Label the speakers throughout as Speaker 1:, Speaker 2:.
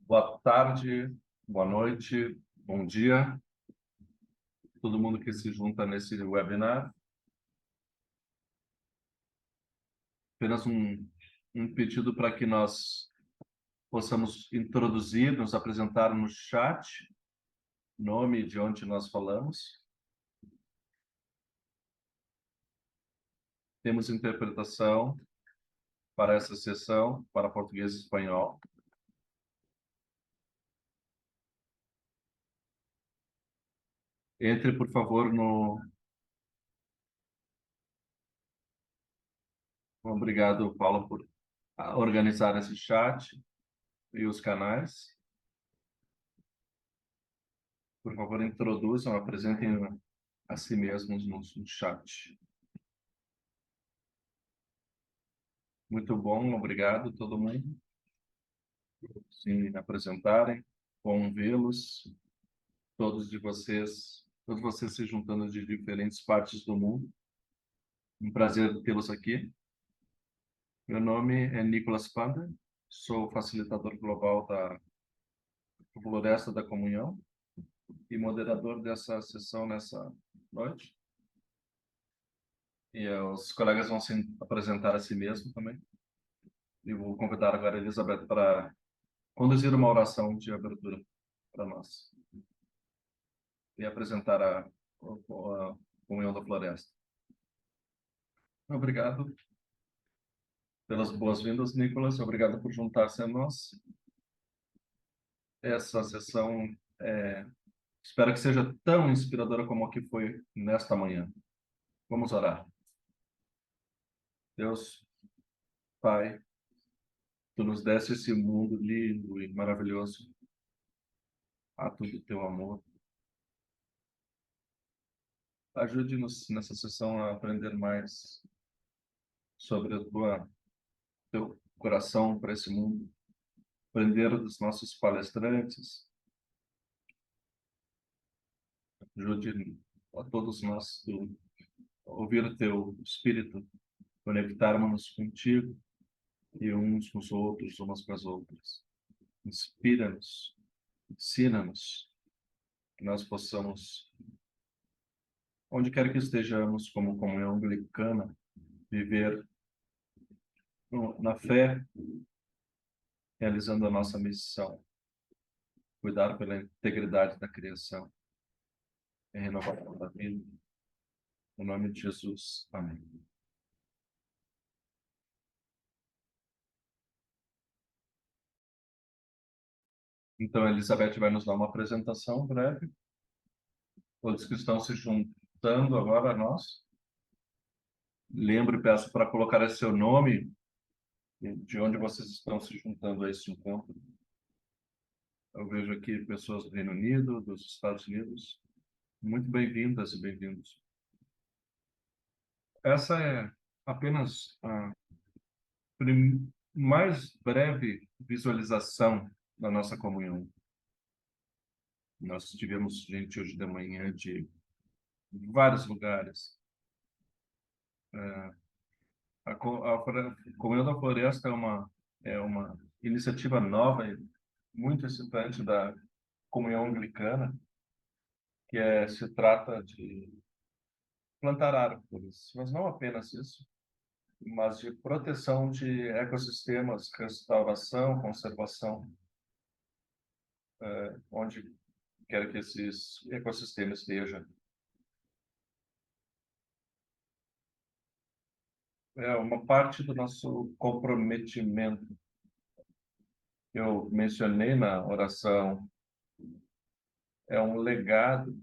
Speaker 1: Boa tarde, boa noite, bom dia, todo mundo que se junta nesse webinar. Apenas um pedido para que nós possamos introduzir, nos apresentar no chat, nome de onde nós falamos. Temos interpretação para essa sessão, para português e espanhol. Entre, por favor, no... Obrigado, Paulo, por organizar esse chat e os canais. Por favor, introduzam, apresentem a si mesmos no chat. Muito bom, obrigado a todo mundo por se apresentarem. Bom vê-los, todos vocês se juntando de diferentes partes do mundo. Um prazer tê-los aqui. Meu nome é Nicolas Panda, sou facilitador global da Floresta da Comunhão e moderador dessa sessão nessa noite. E os colegas vão se apresentar a si mesmos também. E vou convidar agora a Elizabeth para conduzir uma oração de abertura para nós e apresentar a Comunhão da Floresta. Obrigado pelas boas-vindas, Nicolas. Obrigado por juntar-se a nós. Essa sessão, espero que seja tão inspiradora como a que foi nesta manhã. Vamos orar. Deus, Pai, Tu nos deste esse mundo lindo e maravilhoso, ato do Teu amor. Ajude-nos nessa sessão a aprender mais sobre Teu coração para esse mundo, aprender dos nossos palestrantes. Ajude a todos nós a ouvir o Teu Espírito, conectarmos contigo e uns com os outros, umas com as outras. Inspira-nos, ensina-nos, que nós possamos, onde quer que estejamos, como comunhão anglicana, viver na fé, realizando a nossa missão, cuidar pela integridade da criação e renovação da vida. No nome de Jesus. Amém. Então, a Elizabeth vai nos dar uma apresentação breve. Todos que estão se juntando agora a nós. Lembro e peço para colocar esse seu nome de onde vocês estão se juntando a esse encontro. Eu vejo aqui pessoas do Reino Unido, dos Estados Unidos. Muito bem-vindas e bem-vindos. Essa é apenas a mais breve visualização da nossa comunhão. Nós tivemos gente hoje de manhã de vários lugares. A Comunhão da Floresta é uma iniciativa nova e muito excitante da Comunhão Anglicana, que se trata de plantar árvores, mas não apenas isso, mas de proteção de ecossistemas, restauração, conservação, onde quer que esses ecossistemas estejam. É uma parte do nosso comprometimento. Eu mencionei na oração, é um legado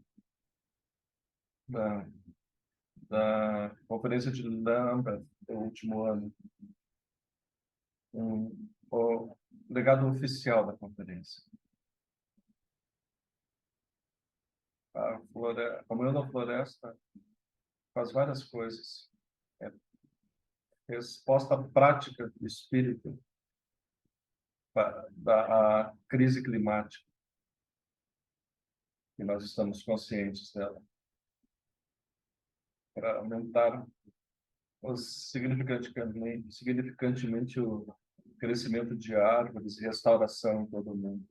Speaker 1: da Conferência de Lambeth do último ano, o legado oficial da conferência. A Comunhão da Floresta faz várias coisas. É resposta prática do espírito da crise climática, e nós estamos conscientes dela, para aumentar significantemente o crescimento de árvores e restauração em todo o mundo.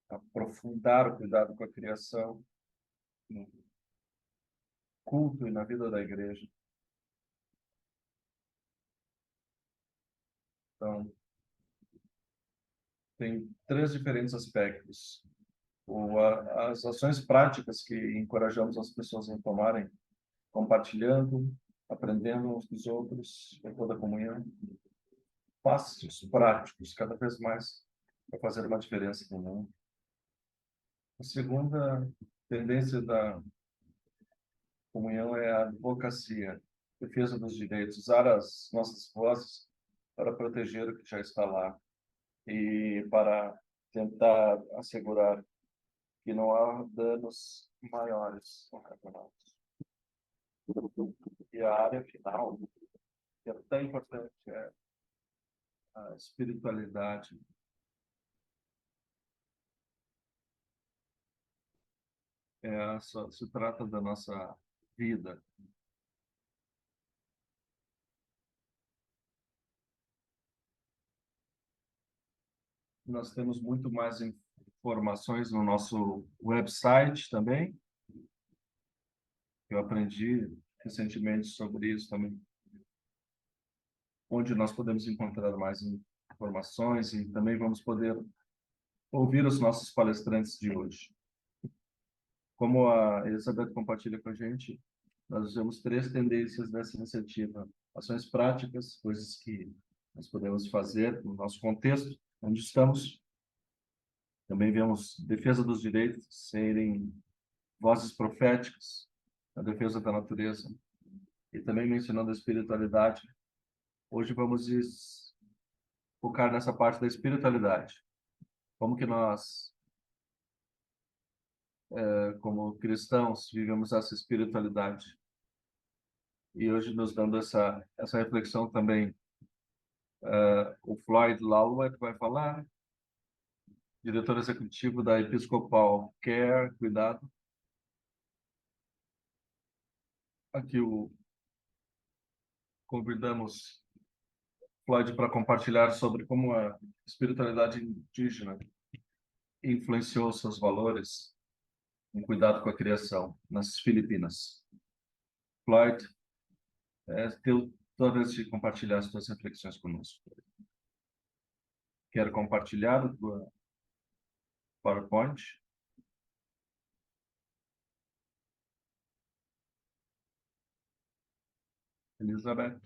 Speaker 1: aprofundar o cuidado com a criação no culto e na vida da igreja. Então, tem três diferentes aspectos. As ações práticas que encorajamos as pessoas a tomarem, compartilhando, aprendendo uns dos outros, em toda a comunhão. Passos práticos, cada vez mais, para fazer uma diferença no mundo. A segunda tendência da comunhão é a advocacia, defesa dos direitos, usar as nossas vozes para proteger o que já está lá e para tentar assegurar que não há danos maiores no campeonato. E a área final, que é tão importante, é a espiritualidade. Se trata da nossa vida. Nós temos muito mais informações no nosso website também. Eu aprendi recentemente sobre isso também, onde nós podemos encontrar mais informações e também vamos poder ouvir os nossos palestrantes de hoje. Como a Elizabeth compartilha com a gente, nós vemos três tendências dessa iniciativa: ações práticas, coisas que nós podemos fazer no nosso contexto, onde estamos. Também vemos defesa dos direitos, serem vozes proféticas, a defesa da natureza, e também mencionando a espiritualidade. Hoje vamos focar nessa parte da espiritualidade. Como que nós, como cristãos, vivemos essa espiritualidade. E hoje nos dando essa reflexão também, o Floyd Lawlett vai falar, diretor executivo da Episcopal Care, Cuidado. Aqui convidamos Floyd para compartilhar sobre como a espiritualidade indígena influenciou seus valores em cuidado com a criação nas Filipinas. Floyd, teu toda vez de compartilhar as tuas reflexões conosco. Quero compartilhar o teu PowerPoint. Elizabeth.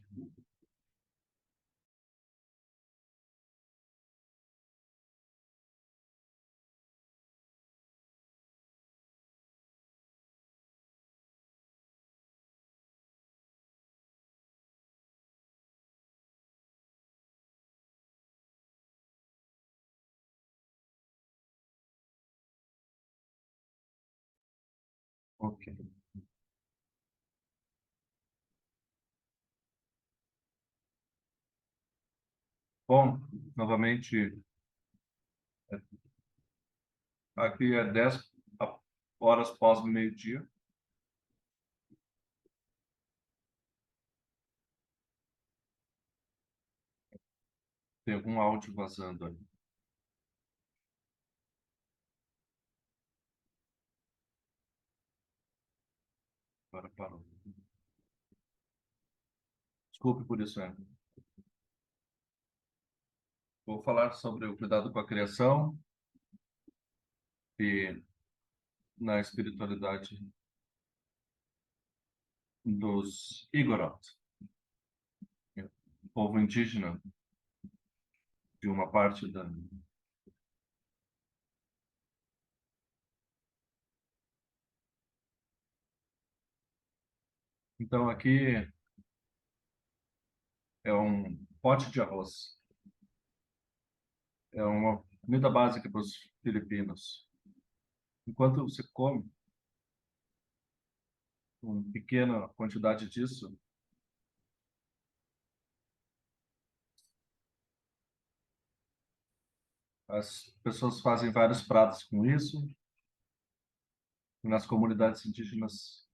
Speaker 1: Ok. Bom, novamente, aqui é 10 horas pós meio-dia. Tem algum áudio vazando aí. Agora parou. Desculpe por isso, André. Vou falar sobre o cuidado com a criação e na espiritualidade dos Igorot, povo indígena de uma parte da... Então, aqui é um pote de arroz. É uma comida básica para os filipinos. Enquanto você come uma pequena quantidade disso, as pessoas fazem vários pratos com isso. E nas comunidades indígenas,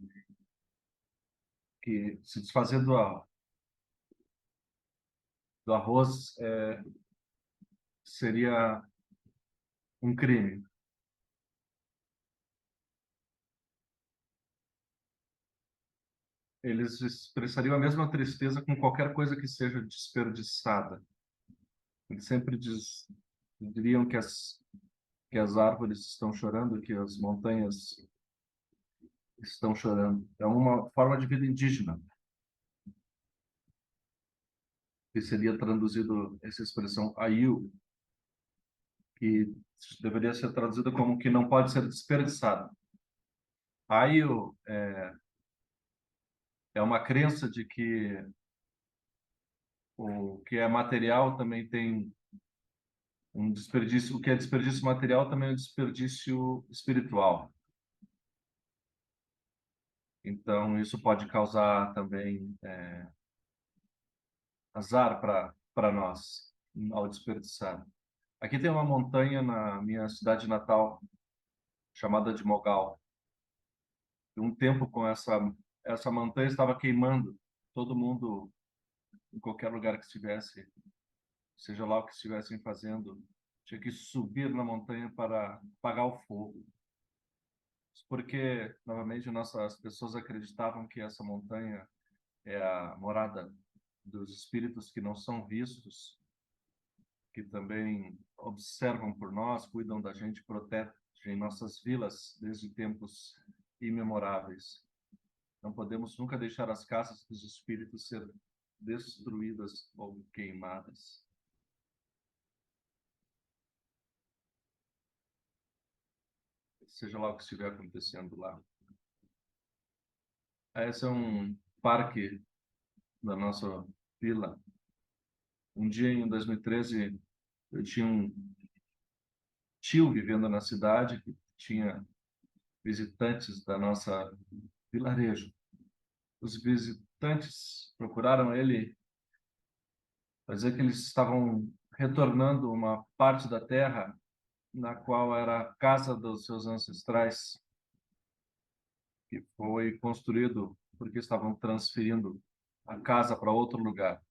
Speaker 1: que se desfazer do arroz seria um crime. eles expressariam a mesma tristeza com qualquer coisa que seja desperdiçada. Eles sempre diriam que as árvores estão chorando, que as montanhas estão chorando. É uma forma de vida indígena, que seria traduzido essa expressão aiu, que deveria ser traduzida como que não pode ser desperdiçado. Aiu é uma crença de que o que é material também tem um desperdício, o que é desperdício material também é um desperdício espiritual. Então, isso pode causar também azar para nós ao desperdiçar. Aqui tem uma montanha na minha cidade natal, chamada de Mogal. E um tempo com essa montanha estava queimando. Todo mundo, em qualquer lugar que estivesse, seja lá o que estivessem fazendo, tinha que subir na montanha para apagar o fogo. Porque, novamente, as pessoas acreditavam que essa montanha é a morada dos espíritos que não são vistos, que também observam por nós, cuidam da gente, protegem nossas vilas desde tempos imemoráveis. Não podemos nunca deixar as casas dos espíritos ser destruídas ou queimadas. Seja lá o que estiver acontecendo lá. Esse é um parque da nossa vila. Um dia, em 2013, eu tinha um tio vivendo na cidade que tinha visitantes da nossa vilarejo. Os visitantes procuraram ele para dizer que eles estavam retornando uma parte da terra na qual era a casa dos seus ancestrais, que foi construído porque estavam transferindo a casa para outro lugar.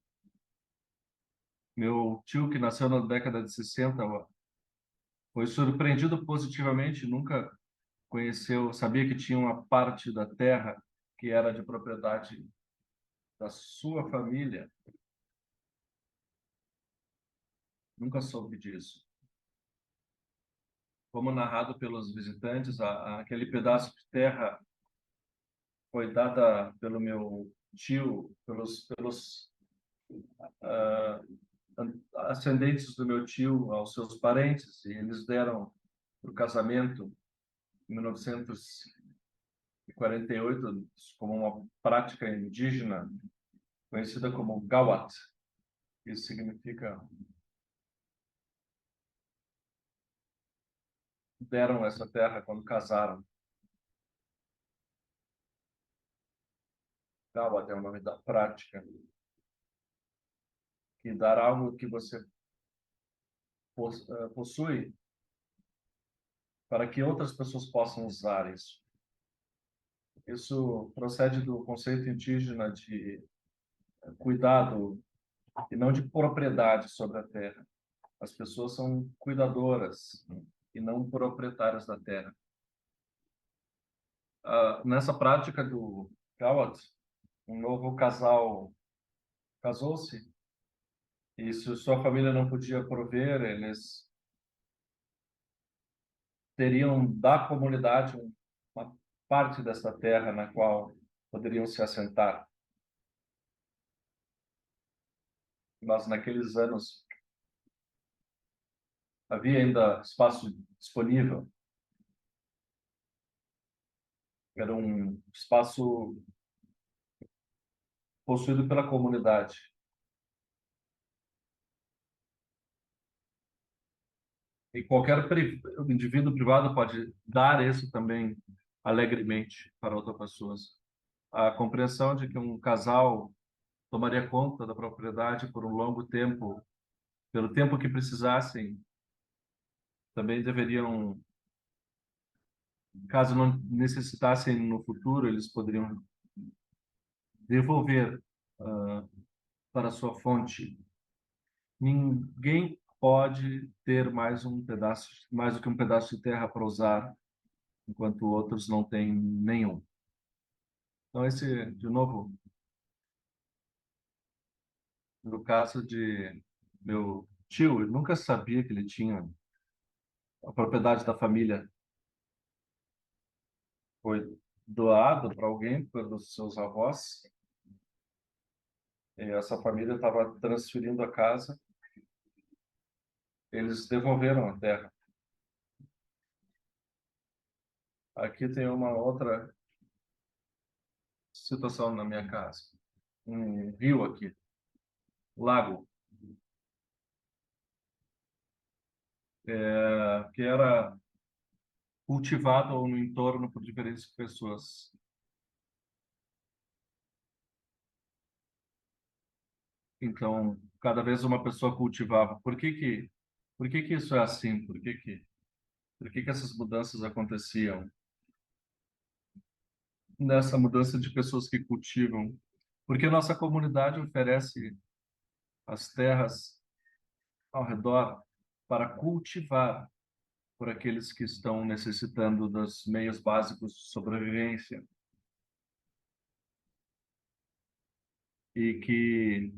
Speaker 1: Meu tio, que nasceu na década de 60, foi surpreendido positivamente, nunca conheceu, sabia que tinha uma parte da terra que era de propriedade da sua família, nunca soube disso. Como narrado pelos visitantes, aquele pedaço de terra foi dada pelo meu tio, pelos ascendentes do meu tio aos seus parentes, e eles deram para o casamento em 1948 como uma prática indígena conhecida como Gawat. Isso significa deram essa terra quando casaram. Gawat é o nome da prática, que dar algo que você possui para que outras pessoas possam usar isso. Isso procede do conceito indígena de cuidado e não de propriedade sobre a terra. As pessoas são cuidadoras e não proprietárias da terra. Nessa prática do Gawat, um novo casal casou-se e se sua família não podia prover, eles teriam da comunidade uma parte dessa terra na qual poderiam se assentar. Mas naqueles anos havia ainda espaço disponível. Era um espaço possuído pela comunidade. E qualquer indivíduo privado pode dar isso também alegremente para outras pessoas. A compreensão de que um casal tomaria conta da propriedade por um longo tempo, pelo tempo que precisassem, também deveriam, caso não necessitassem no futuro, eles poderiam devolver para a sua fonte. Ninguém pode ter mais do que um pedaço de terra para usar, enquanto outros não têm nenhum. Então, esse, de novo, no caso de meu tio, eu nunca sabia que ele tinha a propriedade da família foi doado para alguém, pelos seus avós, e essa família estava transferindo a casa, eles devolveram a terra. Aqui tem uma outra situação na minha casa. Um rio aqui, lago, que era cultivado no entorno por diferentes pessoas. Então, cada vez uma pessoa cultivava. Por que que isso é assim? Por que que essas mudanças aconteciam? Nessa mudança de pessoas que cultivam? Porque a nossa comunidade oferece as terras ao redor para cultivar por aqueles que estão necessitando dos meios básicos de sobrevivência e que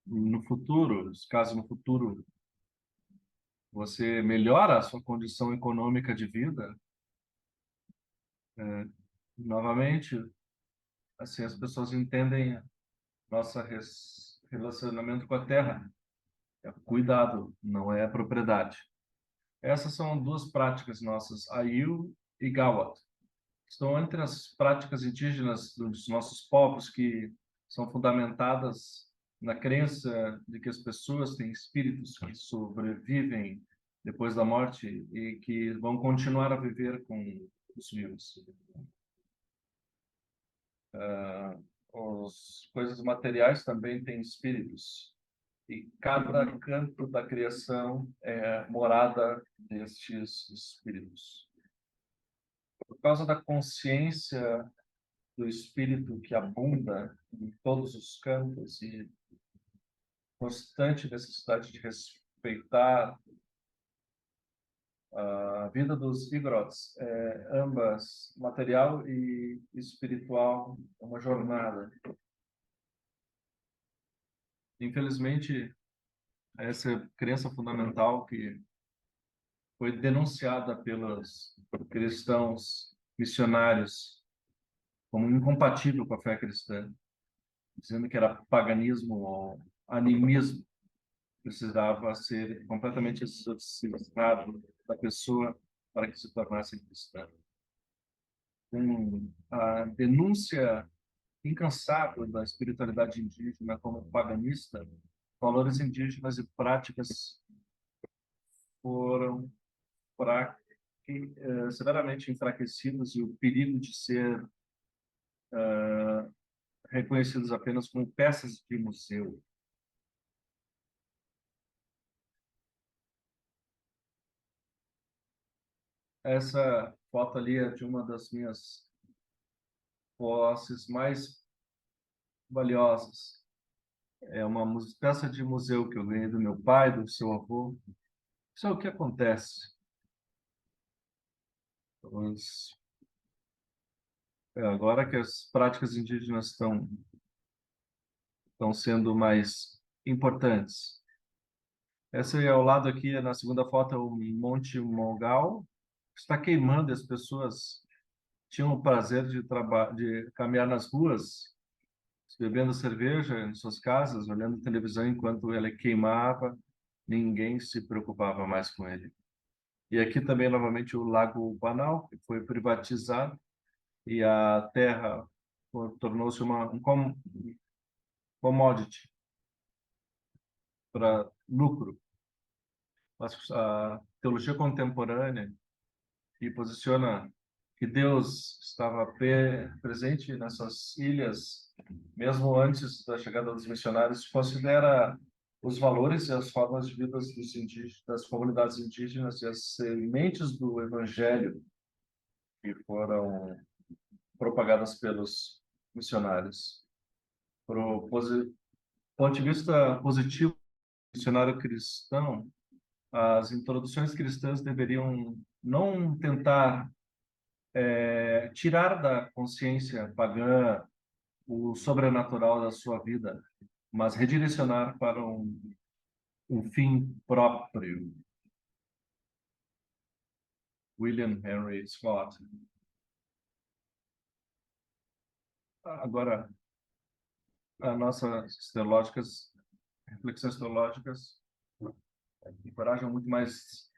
Speaker 1: no futuro, caso no futuro você melhora a sua condição econômica de vida, novamente, assim as pessoas entendem nosso relacionamento com a terra. É cuidado, não é propriedade. Essas são duas práticas nossas, Aiu e Gawat. Estão entre as práticas indígenas dos nossos povos que são fundamentadas na crença de que as pessoas têm espíritos que sobrevivem depois da morte e que vão continuar a viver com os vivos. As coisas materiais também têm espíritos e cada canto da criação é morada destes espíritos. Por causa da consciência do espírito que abunda em todos os campos e constante necessidade de respeitar a vida dos Igrots, ambas material e espiritual, é uma jornada. Infelizmente, essa crença fundamental que foi denunciada pelos cristãos missionários como incompatível com a fé cristã, dizendo que era paganismo ou animismo, precisava ser completamente exorcizado da pessoa para que se tornasse cristã. Com a denúncia incansável da espiritualidade indígena como paganista, valores indígenas e práticas foram severamente enfraquecidos e o perigo de ser reconhecidos apenas como peças de museu. Essa foto ali é de uma das minhas posses mais valiosas. É uma peça de museu que eu ganhei do meu pai, do seu avô. Isso é o que acontece. Os, agora que as práticas indígenas estão sendo mais importantes. Essa aí ao lado aqui, na segunda foto, é o Monte Mongal. Está queimando, as pessoas tinham o prazer de caminhar nas ruas, bebendo cerveja em suas casas, olhando televisão enquanto ele queimava, ninguém se preocupava mais com ele. E aqui também, novamente, o Lago Banal, que foi privatizado, e a terra tornou-se um commodity para lucro. A teologia contemporânea, que posiciona que Deus estava presente nessas ilhas, mesmo antes da chegada dos missionários, considera os valores e as formas de vida dos indígenas, das comunidades indígenas e as sementes do evangelho que foram propagadas pelos missionários. Pro ponto de vista positivo, missionário cristão, as introduções cristãs deveriam não tentar tirar da consciência pagã o sobrenatural da sua vida, mas redirecionar para um fim próprio. William Henry Scott. Agora, as nossas teológicas, reflexões teológicas, encorajam muito mais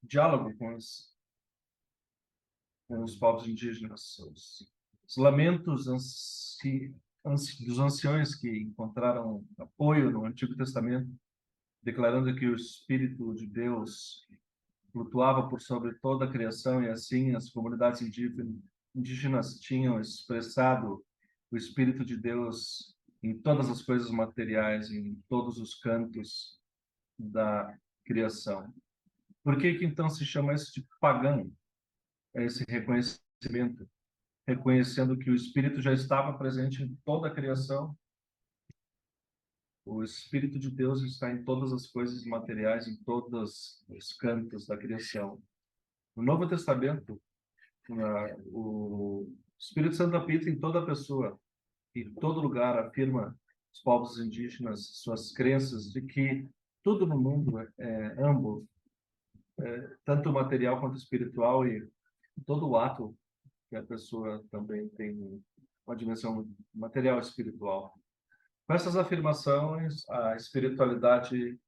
Speaker 1: diálogo com os povos indígenas, os lamentos dos anciões que encontraram apoio no Antigo Testamento, declarando que o Espírito de Deus flutuava por sobre toda a criação, e assim as comunidades indígenas tinham expressado o Espírito de Deus em todas as coisas materiais, em todos os cantos da criação. Por que então se chama isso de pagão? Esse reconhecimento, reconhecendo que o Espírito já estava presente em toda a criação. O Espírito de Deus está em todas as coisas materiais, em todos os cantos da criação. No Novo Testamento, o Espírito Santo habita em toda pessoa, em todo lugar, afirma os povos indígenas suas crenças de que tudo no mundo ambos, tanto material quanto espiritual, e todo o ato que a pessoa também tem uma dimensão material e espiritual. Com essas afirmações, a espiritualidade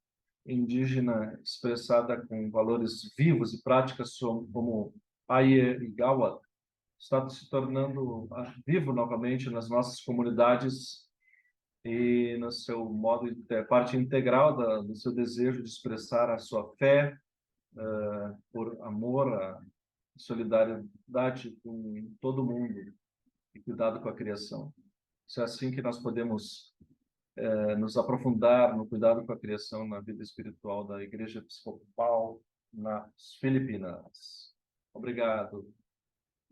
Speaker 1: indígena expressada com valores vivos e práticas como Aie e Gawa está se tornando vivo novamente nas nossas comunidades e no seu modo, parte integral do seu desejo de expressar a sua fé, por amor, a solidariedade com todo mundo e cuidado com a criação. Isso é assim que nós podemos nos aprofundar no cuidado com a criação na vida espiritual da Igreja Episcopal nas Filipinas. Obrigado.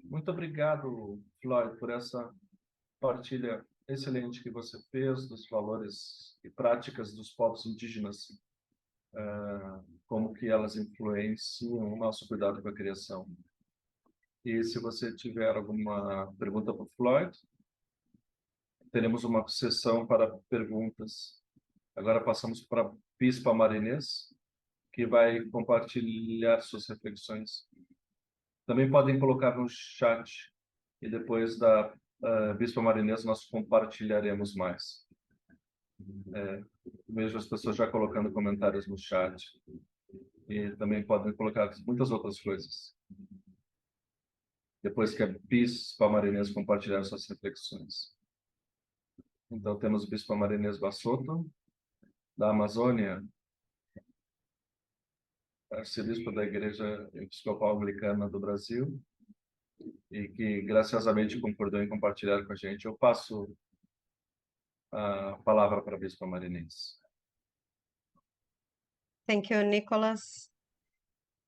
Speaker 1: Muito obrigado, Floyd, por essa partilha excelente que você fez dos valores e práticas dos povos indígenas, como que elas influenciam o nosso cuidado com a criação. E se você tiver alguma pergunta para o Floyd, teremos uma sessão para perguntas. Agora passamos para a Bispa Marinês, que vai compartilhar suas reflexões. Também podem colocar no chat, e depois da Bispa Marinês nós compartilharemos mais. Vejo as pessoas já colocando comentários no chat. E também podem colocar muitas outras coisas. Depois que a Bispa Marinês compartilhar suas reflexões. Então temos o Bispo Marinês Bassotto, da Amazônia, arcebispo da Igreja Episcopal Anglicana do Brasil, e que graciosamente concordou em compartilhar com a gente. Eu passo a palavra para a Bispa Marinês.
Speaker 2: Thank you, Nicholas.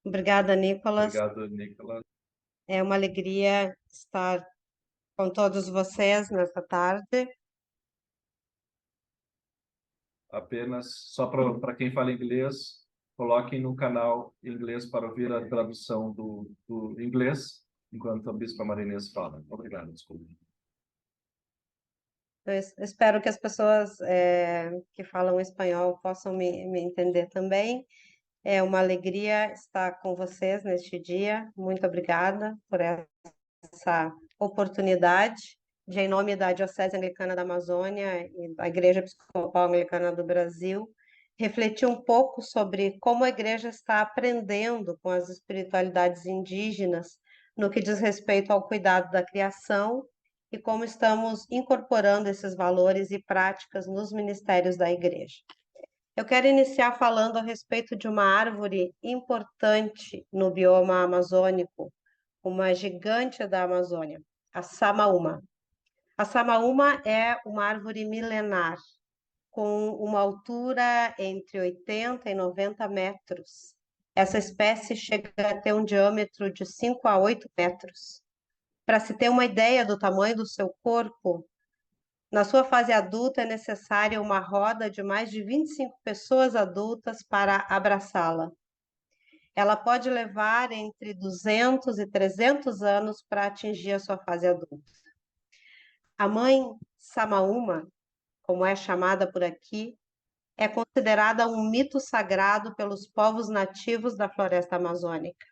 Speaker 2: Obrigada, Nicholas.
Speaker 1: Obrigado, Nicolas.
Speaker 2: É uma alegria estar com todos vocês nesta tarde.
Speaker 1: Apenas, só para quem fala inglês, coloquem no canal inglês para ouvir a tradução do inglês, enquanto a Bispa Marinês fala. Obrigado, desculpe.
Speaker 2: Eu espero que as pessoas que falam espanhol possam me entender também. É uma alegria estar com vocês neste dia. Muito obrigada por essa oportunidade de, em nome da Diocese Anglicana da Amazônia e da Igreja Episcopal Anglicana do Brasil, refletir um pouco sobre como a Igreja está aprendendo com as espiritualidades indígenas no que diz respeito ao cuidado da criação e como estamos incorporando esses valores e práticas nos ministérios da Igreja. Eu quero iniciar falando a respeito de uma árvore importante no bioma amazônico, uma gigante da Amazônia, a samaúma. A samaúma é uma árvore milenar, com uma altura entre 80 e 90 metros. Essa espécie chega a ter um diâmetro de 5 a 8 metros. Para se ter uma ideia do tamanho do seu corpo, na sua fase adulta é necessária uma roda de mais de 25 pessoas adultas para abraçá-la. Ela pode levar entre 200 e 300 anos para atingir a sua fase adulta. A mãe Samaúma, como é chamada por aqui, é considerada um mito sagrado pelos povos nativos da floresta amazônica.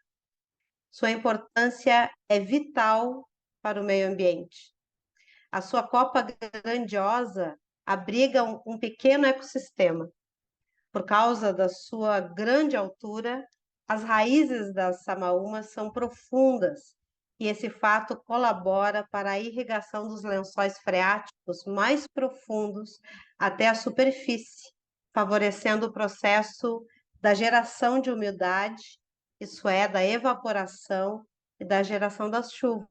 Speaker 2: Sua importância é vital para o meio ambiente. A sua copa grandiosa abriga um pequeno ecossistema. Por causa da sua grande altura, as raízes das samaúmas são profundas e esse fato colabora para a irrigação dos lençóis freáticos mais profundos até a superfície, favorecendo o processo da geração de umidade, isso é, da evaporação e da geração das chuvas.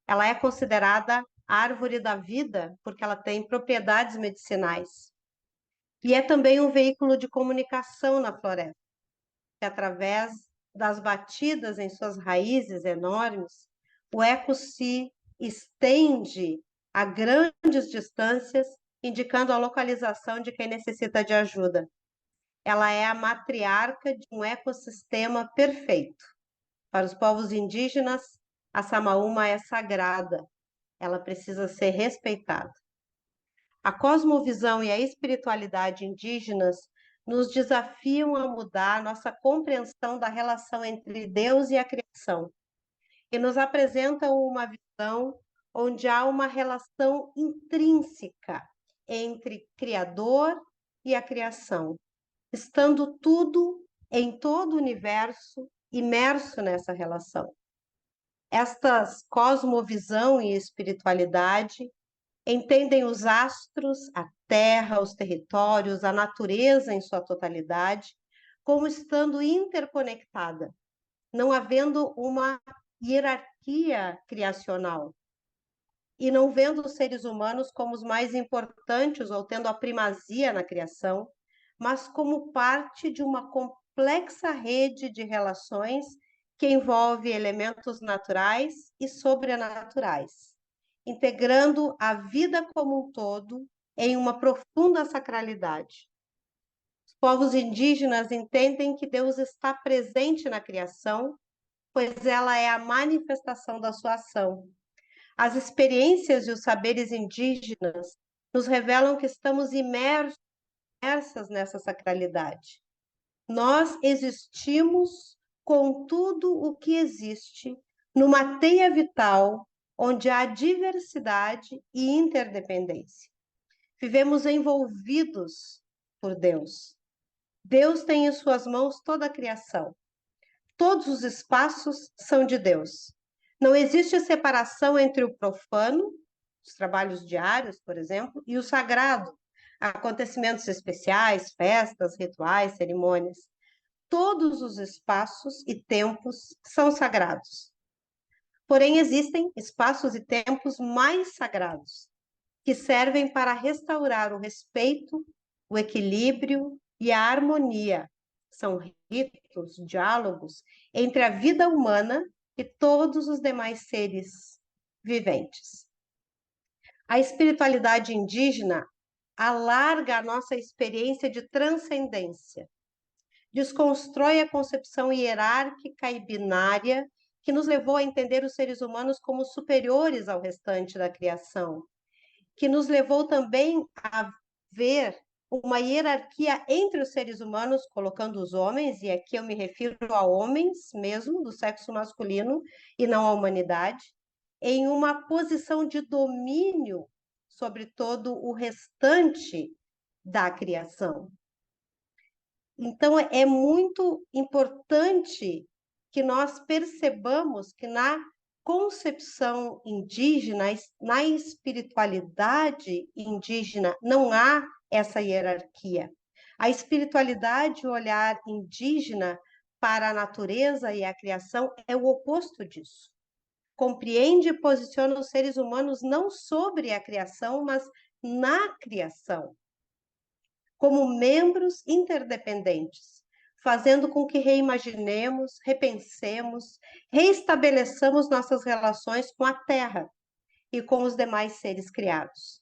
Speaker 2: Ela é considerada árvore da vida porque ela tem propriedades medicinais. E é também um veículo de comunicação na floresta, que através das batidas em suas raízes enormes, o eco se estende a grandes distâncias, indicando a localização de quem necessita de ajuda. Ela é a matriarca de um ecossistema perfeito. Para os povos indígenas, a samaúma é sagrada, ela precisa ser respeitada. A cosmovisão e a espiritualidade indígenas nos desafiam a mudar nossa compreensão da relação entre Deus e a criação e nos apresentam uma visão onde há uma relação intrínseca entre Criador e a criação, estando tudo em todo o universo imerso nessa relação. Estas cosmovisão e espiritualidade entendem os astros, a terra, os territórios, a natureza em sua totalidade, como estando interconectada, não havendo uma hierarquia criacional, e não vendo os seres humanos como os mais importantes ou tendo a primazia na criação, mas como parte de uma complexa rede de relações que envolve elementos naturais e sobrenaturais, integrando a vida como um todo em uma profunda sacralidade. Os povos indígenas entendem que Deus está presente na criação, pois ela é a manifestação da sua ação. As experiências e os saberes indígenas nos revelam que estamos imersas nessa sacralidade. Nós existimos com tudo o que existe numa teia vital onde há diversidade e interdependência. Vivemos envolvidos por Deus. Deus tem em suas mãos toda a criação. Todos os espaços são de Deus. Não existe separação entre o profano, os trabalhos diários, por exemplo, e o sagrado, acontecimentos especiais, festas, rituais, cerimônias. Todos os espaços e tempos são sagrados. Porém, existem espaços e tempos mais sagrados, que servem para restaurar o respeito, o equilíbrio e a harmonia. São ritos, diálogos entre a vida humana e todos os demais seres viventes. A espiritualidade indígena alarga a nossa experiência de transcendência, desconstrói a concepção hierárquica e binária que nos levou a entender os seres humanos como superiores ao restante da criação, que nos levou também a ver uma hierarquia entre os seres humanos, colocando os homens, e aqui eu me refiro a homens mesmo, do sexo masculino, e não à humanidade, em uma posição de domínio sobre todo o restante da criação. Então, é muito importante que nós percebamos que na concepção indígena, na espiritualidade indígena, não há essa hierarquia. A espiritualidade, o olhar indígena para a natureza e a criação é o oposto disso. Compreende e posiciona os seres humanos não sobre a criação, mas na criação, como membros interdependentes, fazendo com que reimaginemos, repensemos, reestabeleçamos nossas relações com a Terra e com os demais seres criados,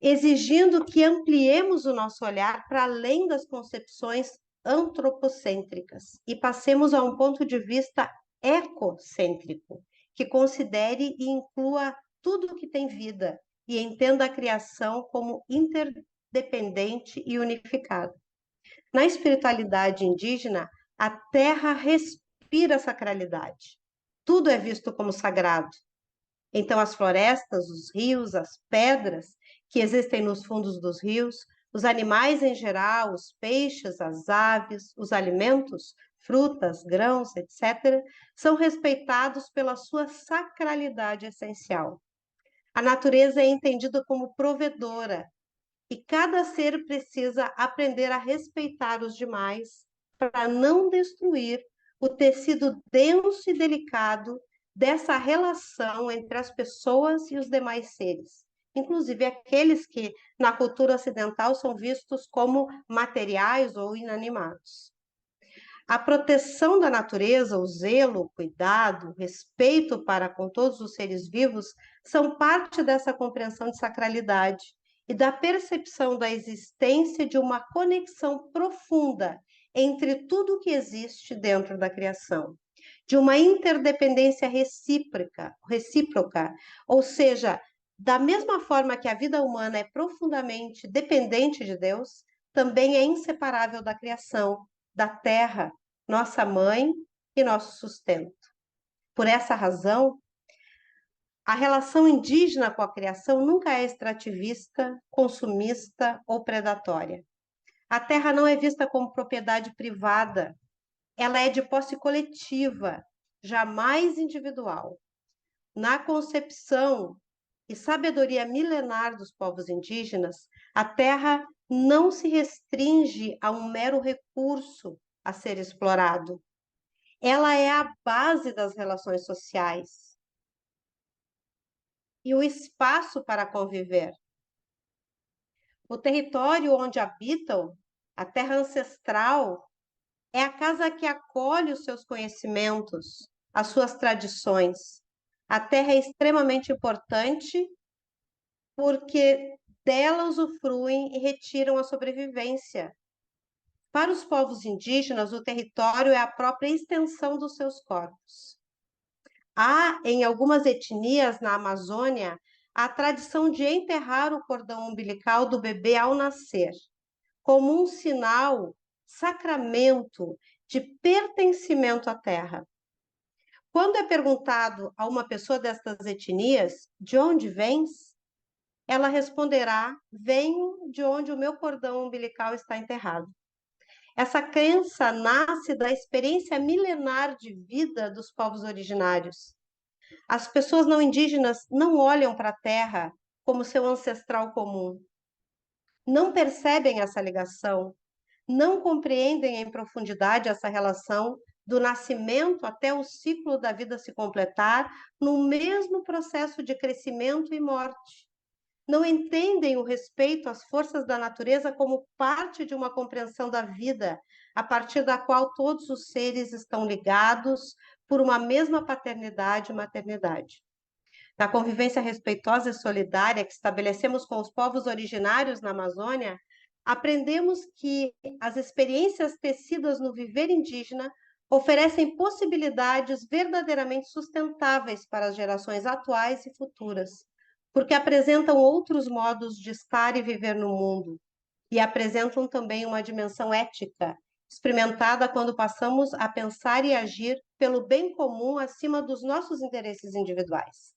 Speaker 2: exigindo que ampliemos o nosso olhar para além das concepções antropocêntricas e passemos a um ponto de vista ecocêntrico, que considere e inclua tudo que tem vida e entenda a criação como interdependente e unificada. Na espiritualidade indígena, a terra respira sacralidade. Tudo é visto como sagrado. Então, as florestas, os rios, as pedras que existem nos fundos dos rios, os animais em geral, os peixes, as aves, os alimentos, frutas, grãos, etc., são respeitados pela sua sacralidade essencial. A natureza é entendida como provedora e cada ser precisa aprender a respeitar os demais para não destruir o tecido denso e delicado dessa relação entre as pessoas e os demais seres, inclusive aqueles que na cultura ocidental são vistos como materiais ou inanimados. A proteção da natureza, o zelo, o cuidado, o respeito para com todos os seres vivos são parte dessa compreensão de sacralidade e da percepção da existência de uma conexão profunda entre tudo que existe dentro da criação, de uma interdependência recíproca, ou seja, da mesma forma que a vida humana é profundamente dependente de Deus, também é inseparável da criação, da terra, nossa mãe e nosso sustento. Por essa razão, a relação indígena com a criação nunca é extrativista, consumista ou predatória. A terra não é vista como propriedade privada, ela é de posse coletiva, jamais individual. Na concepção e sabedoria milenar dos povos indígenas, a terra não se restringe a um mero recurso a ser explorado. Ela é a base das relações sociais e o espaço para conviver. O território onde habitam, a terra ancestral, é a casa que acolhe os seus conhecimentos, as suas tradições. A terra é extremamente importante porque dela usufruem e retiram a sobrevivência. Para os povos indígenas, o território é a própria extensão dos seus corpos. Há, em algumas etnias na Amazônia, a tradição de enterrar o cordão umbilical do bebê ao nascer, como um sinal, sacramento de pertencimento à terra. Quando é perguntado a uma pessoa destas etnias, de onde vens? Ela responderá, venho de onde o meu cordão umbilical está enterrado. Essa crença nasce da experiência milenar de vida dos povos originários. As pessoas não indígenas não olham para a terra como seu ancestral comum. Não percebem essa ligação, não compreendem em profundidade essa relação do nascimento até o ciclo da vida se completar no mesmo processo de crescimento e morte. Não entendem o respeito às forças da natureza como parte de uma compreensão da vida, a partir da qual todos os seres estão ligados por uma mesma paternidade e maternidade. Na convivência respeitosa e solidária que estabelecemos com os povos originários na Amazônia, aprendemos que as experiências tecidas no viver indígena oferecem possibilidades verdadeiramente sustentáveis para as gerações atuais e futuras, porque apresentam outros modos de estar e viver no mundo, e apresentam também uma dimensão ética, experimentada quando passamos a pensar e agir pelo bem comum acima dos nossos interesses individuais.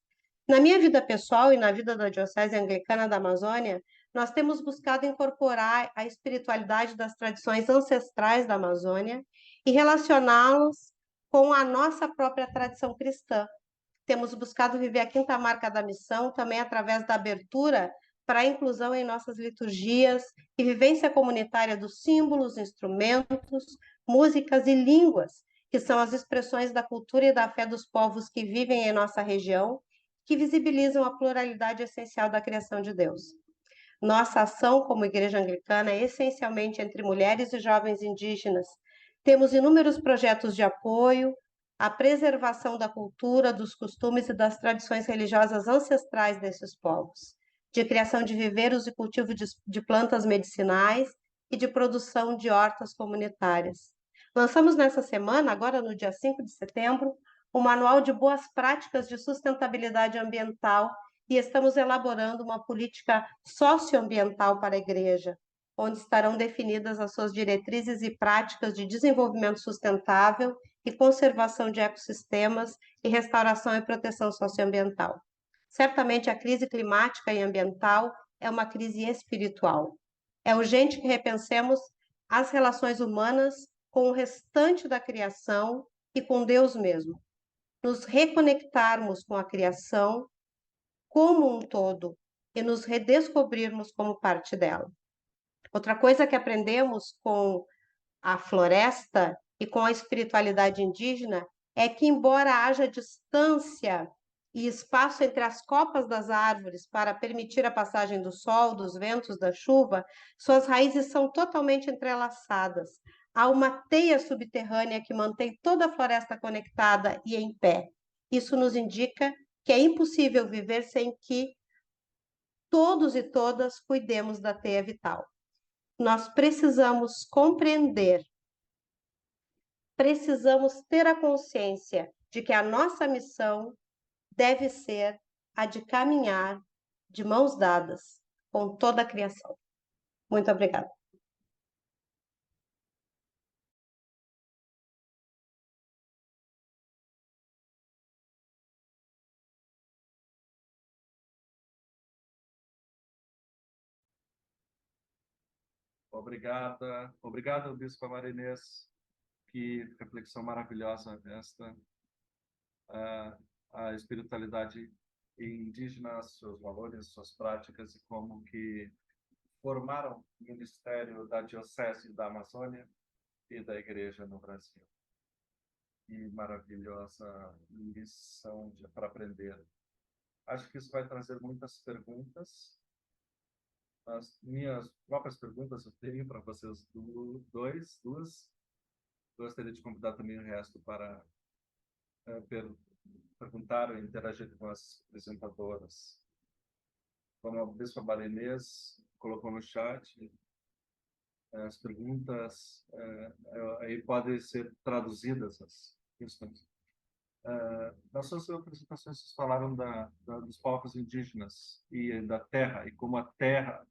Speaker 2: Na minha vida pessoal e na vida da Diocese Anglicana da Amazônia, nós temos buscado incorporar a espiritualidade das tradições ancestrais da Amazônia e relacioná-las com a nossa própria tradição cristã. Temos buscado viver a quinta marca da missão também através da abertura para a inclusão em nossas liturgias e vivência comunitária dos símbolos, instrumentos, músicas e línguas, que são as expressões da cultura e da fé dos povos que vivem em nossa região, que visibilizam a pluralidade essencial da criação de Deus. Nossa ação como Igreja Anglicana é essencialmente entre mulheres e jovens indígenas. Temos inúmeros projetos de apoio à preservação da cultura, dos costumes e das tradições religiosas ancestrais desses povos, de criação de viveiros e cultivo de plantas medicinais e de produção de hortas comunitárias. Lançamos nessa semana, agora no dia 5 de setembro, o Manual de Boas Práticas de Sustentabilidade Ambiental e estamos elaborando uma política socioambiental para a igreja, onde estarão definidas as suas diretrizes e práticas de desenvolvimento sustentável e conservação de ecossistemas e restauração e proteção socioambiental. Certamente a crise climática e ambiental é uma crise espiritual. É urgente que repensemos as relações humanas com o restante da criação e com Deus mesmo. Nos reconectarmos com a criação como um todo e nos redescobrirmos como parte dela. Outra coisa que aprendemos com a floresta e com a espiritualidade indígena é que, embora haja distância e espaço entre as copas das árvores para permitir a passagem do sol, dos ventos, da chuva, suas raízes são totalmente entrelaçadas. Há uma teia subterrânea que mantém toda a floresta conectada e em pé. Isso nos indica que é impossível viver sem que todos e todas cuidemos da teia vital. Nós precisamos compreender, precisamos ter a consciência de que a nossa missão deve ser a de caminhar de mãos dadas com toda a criação. Muito obrigada.
Speaker 1: Obrigado, Bispa Marinês. Que reflexão maravilhosa esta. A espiritualidade indígena, seus valores, suas práticas e como que formaram o ministério da Diocese da Amazônia e da Igreja no Brasil. E maravilhosa lição para aprender. Acho que isso vai trazer muitas perguntas. As minhas próprias perguntas eu tenho para vocês duas. Gostaria de convidar também o resto para perguntar ou interagir com as apresentadoras. Como a Bispa Barenês colocou no chat, as perguntas aí podem ser traduzidas as questões. Nas suas apresentações, vocês falaram dos povos indígenas e da terra, e como a terra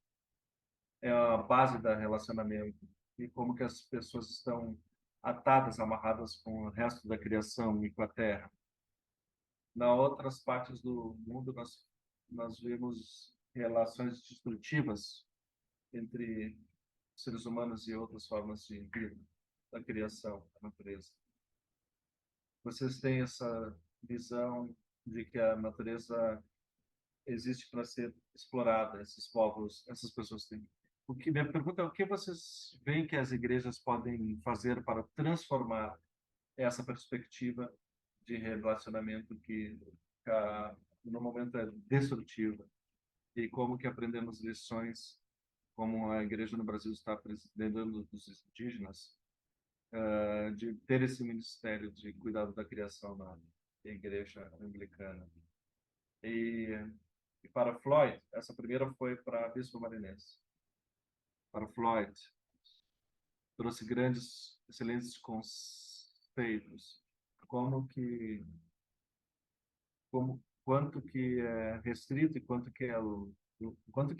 Speaker 1: é a base do relacionamento, e como que as pessoas estão atadas, amarradas com o resto da criação e com a terra. Nas outras partes do mundo, nós vemos relações destrutivas entre seres humanos e outras formas de vida, da criação, da natureza. Vocês têm essa visão de que a natureza existe para ser explorada, esses povos, essas pessoas têm. Minha pergunta é o que vocês veem que as igrejas podem fazer para transformar essa perspectiva de relacionamento que no momento é destrutiva, e como que aprendemos lições, como a igreja no Brasil está aprendendo dos indígenas, de ter esse ministério de cuidado da criação na igreja anglicana. E para Floyd, essa primeira foi para a Bispo Marinês. Para Floyd, trouxe grandes, excelentes conceitos, quanto que é restrito e quanto que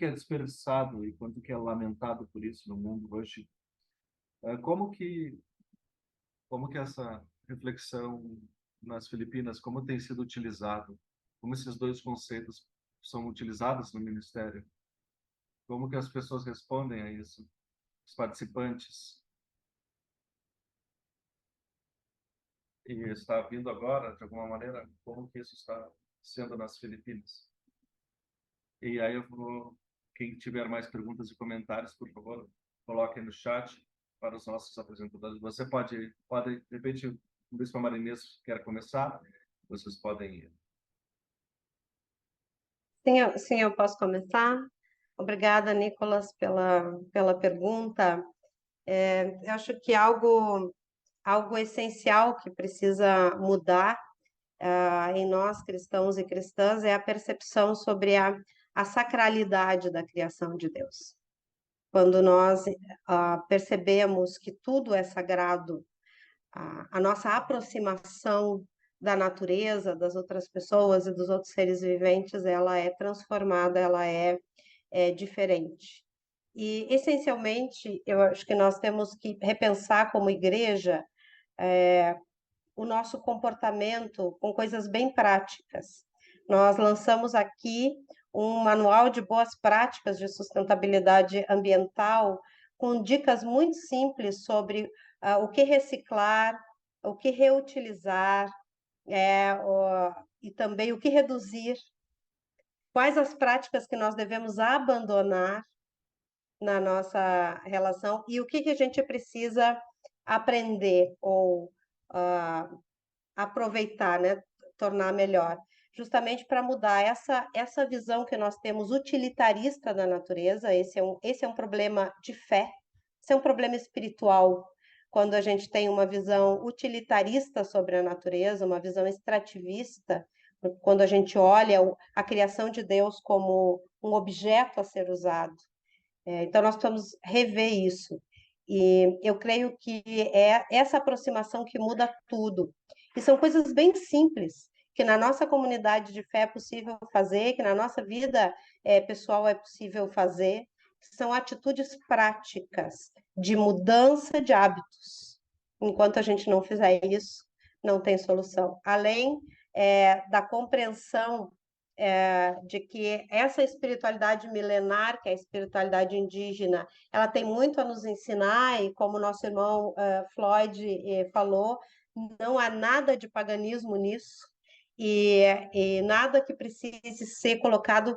Speaker 1: é desperdiçado e quanto que é lamentado por isso no mundo hoje. Como que essa reflexão nas Filipinas, como tem sido utilizado, como esses dois conceitos são utilizados no ministério, como que as pessoas respondem a isso, os participantes. E está vindo agora, de alguma maneira, como que isso está sendo nas Filipinas. E aí quem tiver mais perguntas e comentários, por favor, coloquem no chat para os nossos apresentadores. Você pode de repente, o Bispo Marinês quer começar, vocês podem ir.
Speaker 2: Sim, eu posso começar. Obrigada, Nicolas, pela pergunta. Eu acho que algo essencial que precisa mudar em nós, cristãos e cristãs, é a percepção sobre a sacralidade da criação de Deus. quando nós percebemos que tudo é sagrado, a nossa aproximação da natureza, das outras pessoas e dos outros seres viventes, ela é transformada, ela é diferente. E, essencialmente, eu acho que nós temos que repensar como igreja o nosso comportamento com coisas bem práticas. Nós lançamos aqui um manual de boas práticas de sustentabilidade ambiental com dicas muito simples sobre o que reciclar, o que reutilizar, e também o que reduzir, quais as práticas que nós devemos abandonar na nossa relação e o que a gente precisa aprender ou aproveitar, né? Tornar melhor, justamente para mudar essa visão que nós temos utilitarista da natureza. Esse é um problema de fé, esse é um problema espiritual. Quando a gente tem uma visão utilitarista sobre a natureza, uma visão extrativista, quando a gente olha a criação de Deus como um objeto a ser usado. Então, nós precisamos rever isso. E eu creio que é essa aproximação que muda tudo. E são coisas bem simples, que na nossa comunidade de fé é possível fazer, que na nossa vida pessoal é possível fazer, que são atitudes práticas de mudança de hábitos. Enquanto a gente não fizer isso, não tem solução. Além da compreensão de que essa espiritualidade milenar, que é a espiritualidade indígena, ela tem muito a nos ensinar, e como nosso irmão Floyd falou, não há nada de paganismo nisso, e nada que precise ser colocado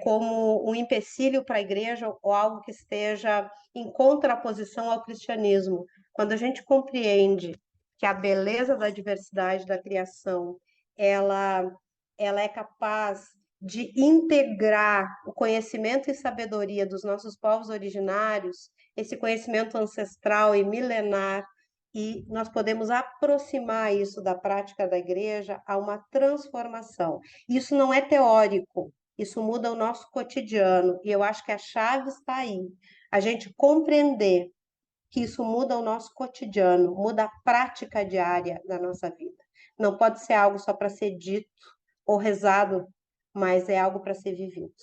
Speaker 2: como um empecilho para a igreja ou algo que esteja em contraposição ao cristianismo. Quando a gente compreende que a beleza da diversidade da criação, ela é capaz de integrar o conhecimento e sabedoria dos nossos povos originários, esse conhecimento ancestral e milenar, e nós podemos aproximar isso da prática da igreja a uma transformação. Isso não é teórico, isso muda o nosso cotidiano, e eu acho que a chave está aí. A gente compreender que isso muda o nosso cotidiano, muda a prática diária da nossa vida. Não pode ser algo só para ser dito ou rezado, mas é algo para ser vivido.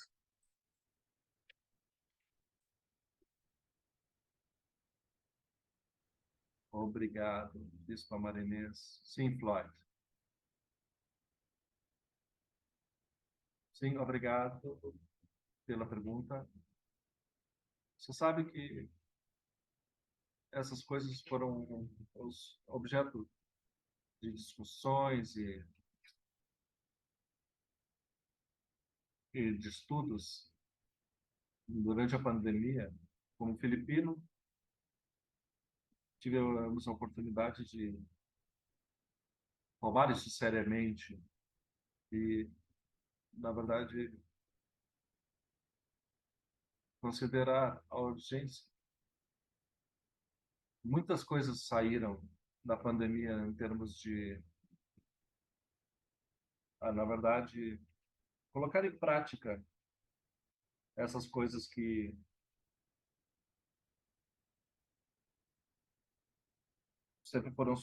Speaker 1: Obrigado, Bispo Marinês. Sim, Floyd. Sim, obrigado pela pergunta. Você sabe que essas coisas foram os objeto de discussões e de estudos durante a pandemia. Como filipino, tivemos a oportunidade de tomar isso seriamente e, na verdade, considerar a urgência. Muitas coisas saíram da pandemia em termos de, na verdade, colocar em prática essas coisas que sempre foram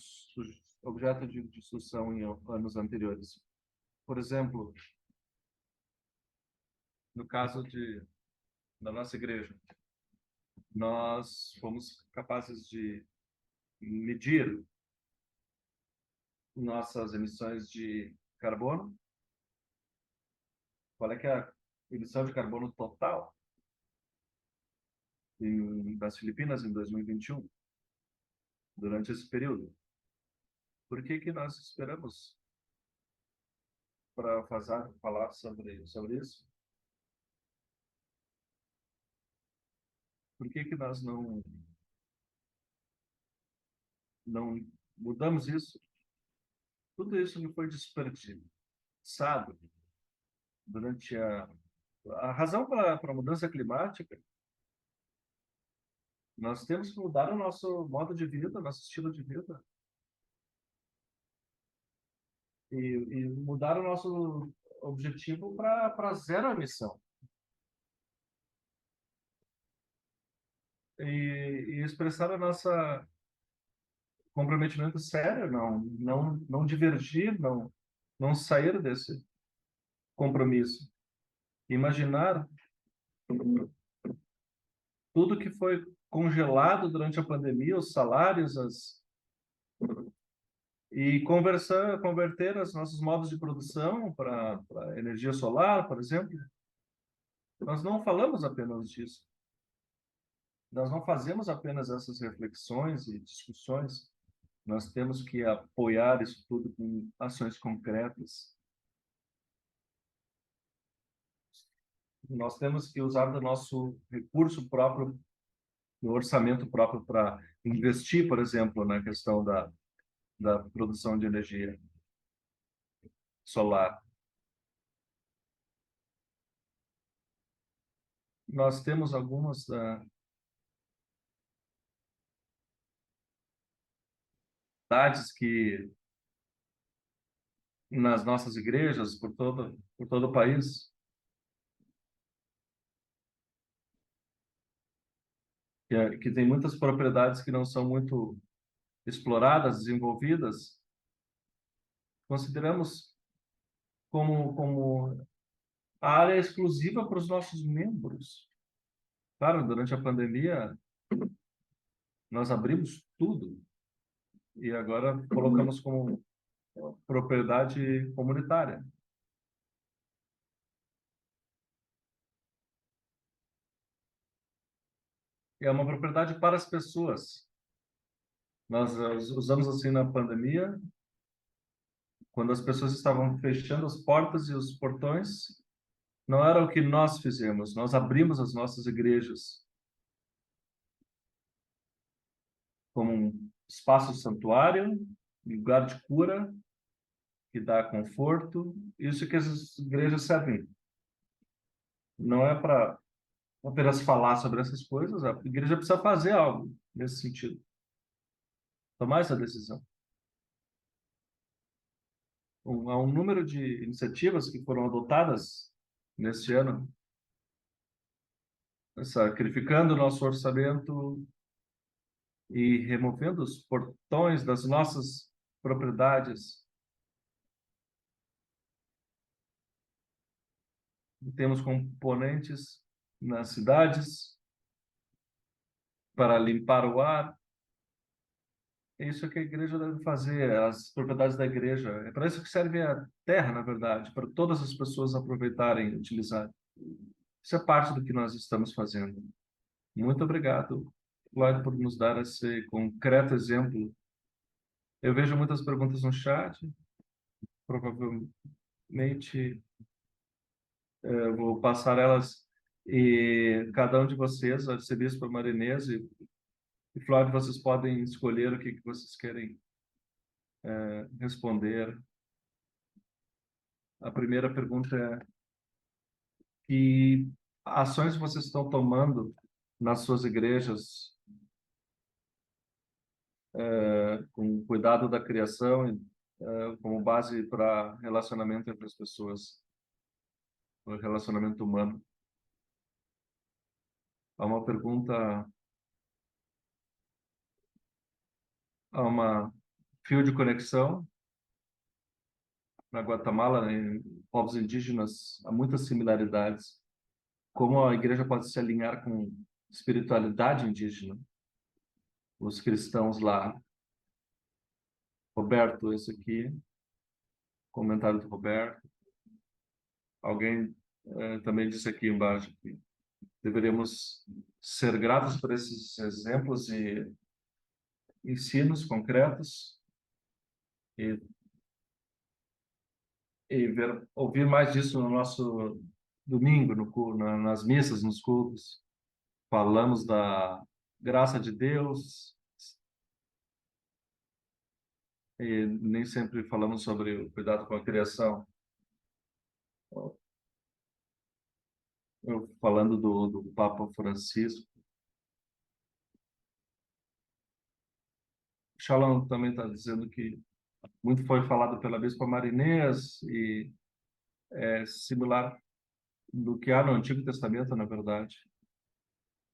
Speaker 1: objeto de discussão em anos anteriores. Por exemplo, no caso da nossa igreja, nós fomos capazes de medir nossas emissões de carbono. Qual é que é a emissão de carbono total das Filipinas em 2021, durante esse período? Por que nós esperamos para falar sobre isso? Por que nós não mudamos isso? Tudo isso não foi desperdiçado durante a razão para a mudança climática. Nós temos que mudar o nosso modo de vida, nosso estilo de vida, e mudar o nosso objetivo para zero emissão. e expressar a nossa comprometimento sério, não divergir, não sair desse compromisso. Imaginar tudo que foi congelado durante a pandemia, os salários, e converter os nossos modos de produção para energia solar, por exemplo. Nós não falamos apenas disso. Nós não fazemos apenas essas reflexões e discussões. Nós temos que apoiar isso tudo com ações concretas. Nós temos que usar do nosso recurso próprio, do orçamento próprio, para investir, por exemplo, na questão da produção de energia solar. Nós temos algumas cidades que, nas nossas igrejas, por todo o país, que tem muitas propriedades que não são muito exploradas, desenvolvidas. Consideramos como a área exclusiva para os nossos membros. Claro, durante a pandemia, nós abrimos tudo e agora colocamos como propriedade comunitária. É uma propriedade para as pessoas. Nós usamos assim na pandemia, quando as pessoas estavam fechando as portas e os portões, não era o que nós fizemos, nós abrimos as nossas igrejas como um espaço santuário, lugar de cura, que dá conforto. Isso que as igrejas servem. Não é para apenas falar sobre essas coisas, a igreja precisa fazer algo nesse sentido, tomar essa decisão. Há um número de iniciativas que foram adotadas neste ano, sacrificando o nosso orçamento e removendo os portões das nossas propriedades. Temos componentes nas cidades para limpar o ar. É isso que a igreja deve fazer, as propriedades da igreja. É para isso que serve a terra, na verdade, para todas as pessoas aproveitarem e utilizar. Isso é parte do que nós estamos fazendo. Muito obrigado, Cláudio, por nos dar esse concreto exemplo. Eu vejo muitas perguntas no chat. Provavelmente eu vou passar elas e cada um de vocês, arcebispo Marinês e Flávio, vocês podem escolher o que vocês querem responder. A primeira pergunta é: que ações vocês estão tomando nas suas igrejas com cuidado da criação e como base para relacionamento entre as pessoas, o relacionamento humano? Há uma pergunta, há uma fio de conexão na Guatemala, em povos indígenas, há muitas similaridades. Como a igreja pode se alinhar com espiritualidade indígena? Os cristãos lá. Roberto, esse aqui, comentário do Roberto. Alguém também disse aqui embaixo que deveríamos ser gratos por esses exemplos e ensinos concretos e, ouvir mais disso no nosso domingo, nas missas, nos cultos. Falamos da graça de Deus e nem sempre falamos sobre o cuidado com a criação. Eu falando do Papa Francisco. Shalom também está dizendo que muito foi falado pela Bispa Marinês e é similar do que há no Antigo Testamento, na verdade.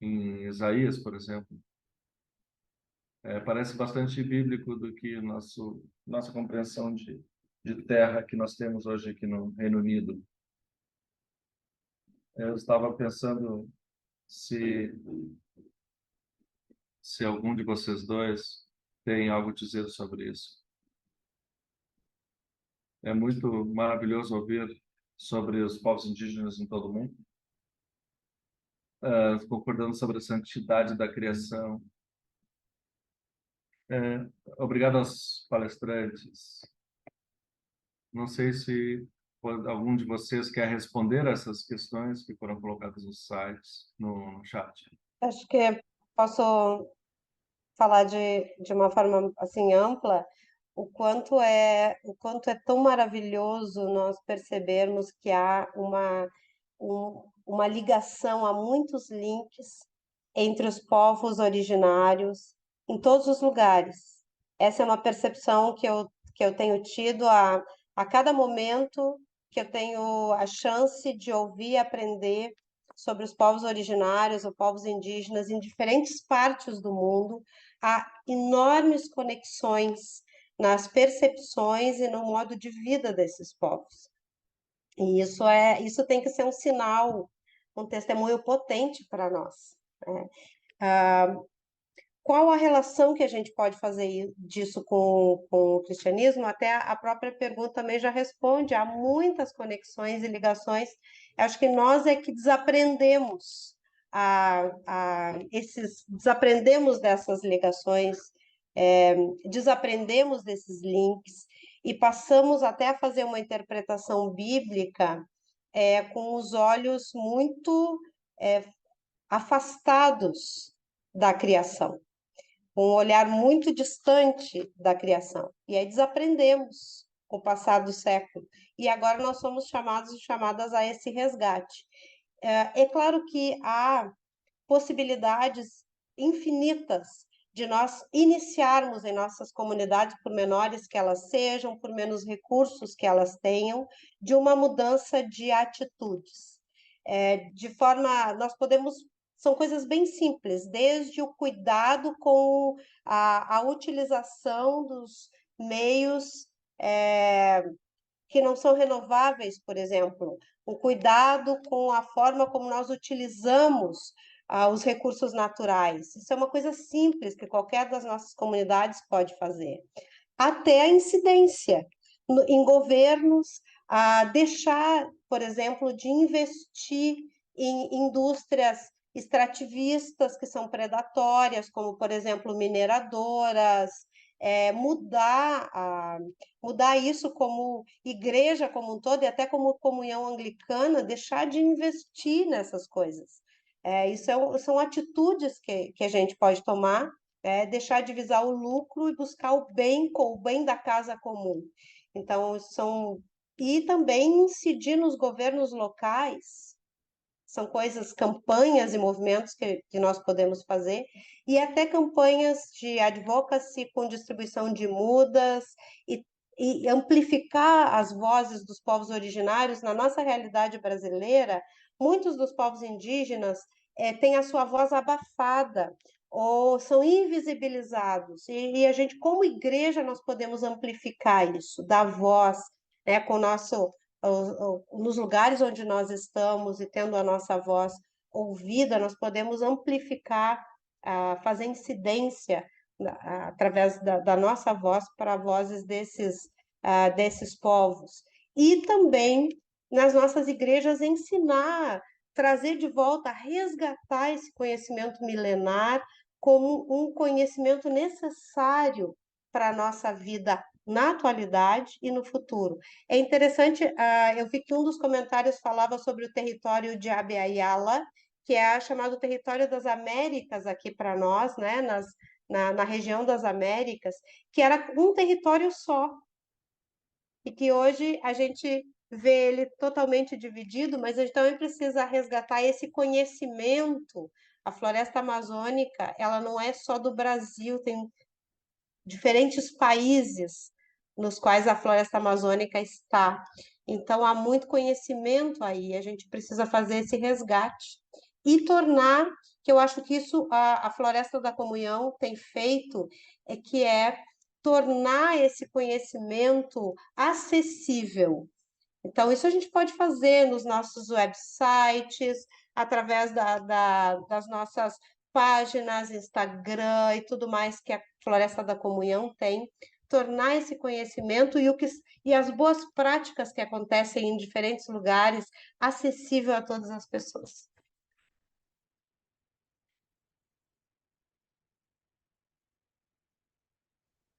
Speaker 1: em Isaías, por exemplo, parece bastante bíblico do que nossa compreensão de terra que nós temos hoje aqui no Reino Unido. Eu estava pensando se, se algum de vocês dois tem algo a dizer sobre isso. É muito maravilhoso ouvir sobre os povos indígenas em todo o mundo, concordando sobre a santidade da criação. Obrigado aos palestrantes. Não sei se algum de vocês quer responder essas questões que foram colocadas nos sites, no chat.
Speaker 2: Acho que posso falar de uma forma assim ampla o quanto é tão maravilhoso nós percebermos que há uma ligação, há muitos links entre os povos originários em todos os lugares. Essa é uma percepção que eu tenho tido a cada momento que eu tenho a chance de ouvir e aprender sobre os povos originários ou povos indígenas em diferentes partes do mundo. Há enormes conexões nas percepções e no modo de vida desses povos. E isso tem que ser um sinal, um testemunho potente para nós, né? Qual a relação que a gente pode fazer disso com o cristianismo? Até a própria pergunta também já responde. Há muitas conexões e ligações. Acho que nós é que desaprendemos dessas ligações, desaprendemos desses links e passamos até a fazer uma interpretação bíblica com os olhos muito afastados da criação, um olhar muito distante da criação. E aí desaprendemos com o passar do século. E agora nós somos chamados e chamadas a esse resgate. É claro que há possibilidades infinitas de nós iniciarmos em nossas comunidades, por menores que elas sejam, por menos recursos que elas tenham, de uma mudança de atitudes. Nós podemos, são coisas bem simples, desde o cuidado com a utilização dos meios que não são renováveis, por exemplo, o cuidado com a forma como nós utilizamos os recursos naturais. Isso é uma coisa simples que qualquer das nossas comunidades pode fazer. Até a incidência em governos, a deixar, por exemplo, de investir em indústrias extrativistas que são predatórias, como, por exemplo, mineradoras, mudar isso como igreja como um todo e até como comunhão anglicana, deixar de investir nessas coisas. São atitudes que a gente pode tomar, deixar de visar o lucro e buscar o bem com o bem da casa comum. Então, e também incidir nos governos locais, são coisas, campanhas e movimentos que nós podemos fazer, e até campanhas de advocacy com distribuição de mudas e amplificar as vozes dos povos originários. Na nossa realidade brasileira, muitos dos povos indígenas têm a sua voz abafada ou são invisibilizados, e a gente, como igreja, nós podemos amplificar isso, dar voz, com o nosso nos lugares onde nós estamos e tendo a nossa voz ouvida, nós podemos amplificar, fazer incidência através da nossa voz para vozes desses povos. E também nas nossas igrejas ensinar, trazer de volta, resgatar esse conhecimento milenar como um conhecimento necessário para a nossa vida na atualidade e no futuro. É interessante, eu vi que um dos comentários falava sobre o território de Abya-Yala, que é chamado território das Américas aqui para nós, né, na região das Américas, que era um território só, e que hoje a gente vê ele totalmente dividido, mas a gente também precisa resgatar esse conhecimento. A floresta amazônica, ela não é só do Brasil, tem diferentes países nos quais a floresta amazônica está. Então, há muito conhecimento aí, a gente precisa fazer esse resgate. e tornar, que eu acho que isso a Floresta da Comunhão tem feito, que é tornar esse conhecimento acessível. Então, isso a gente pode fazer nos nossos websites, através das nossas páginas, Instagram e tudo mais que a Floresta da Comunhão tem, tornar esse conhecimento e as boas práticas que acontecem em diferentes lugares acessível a todas as pessoas.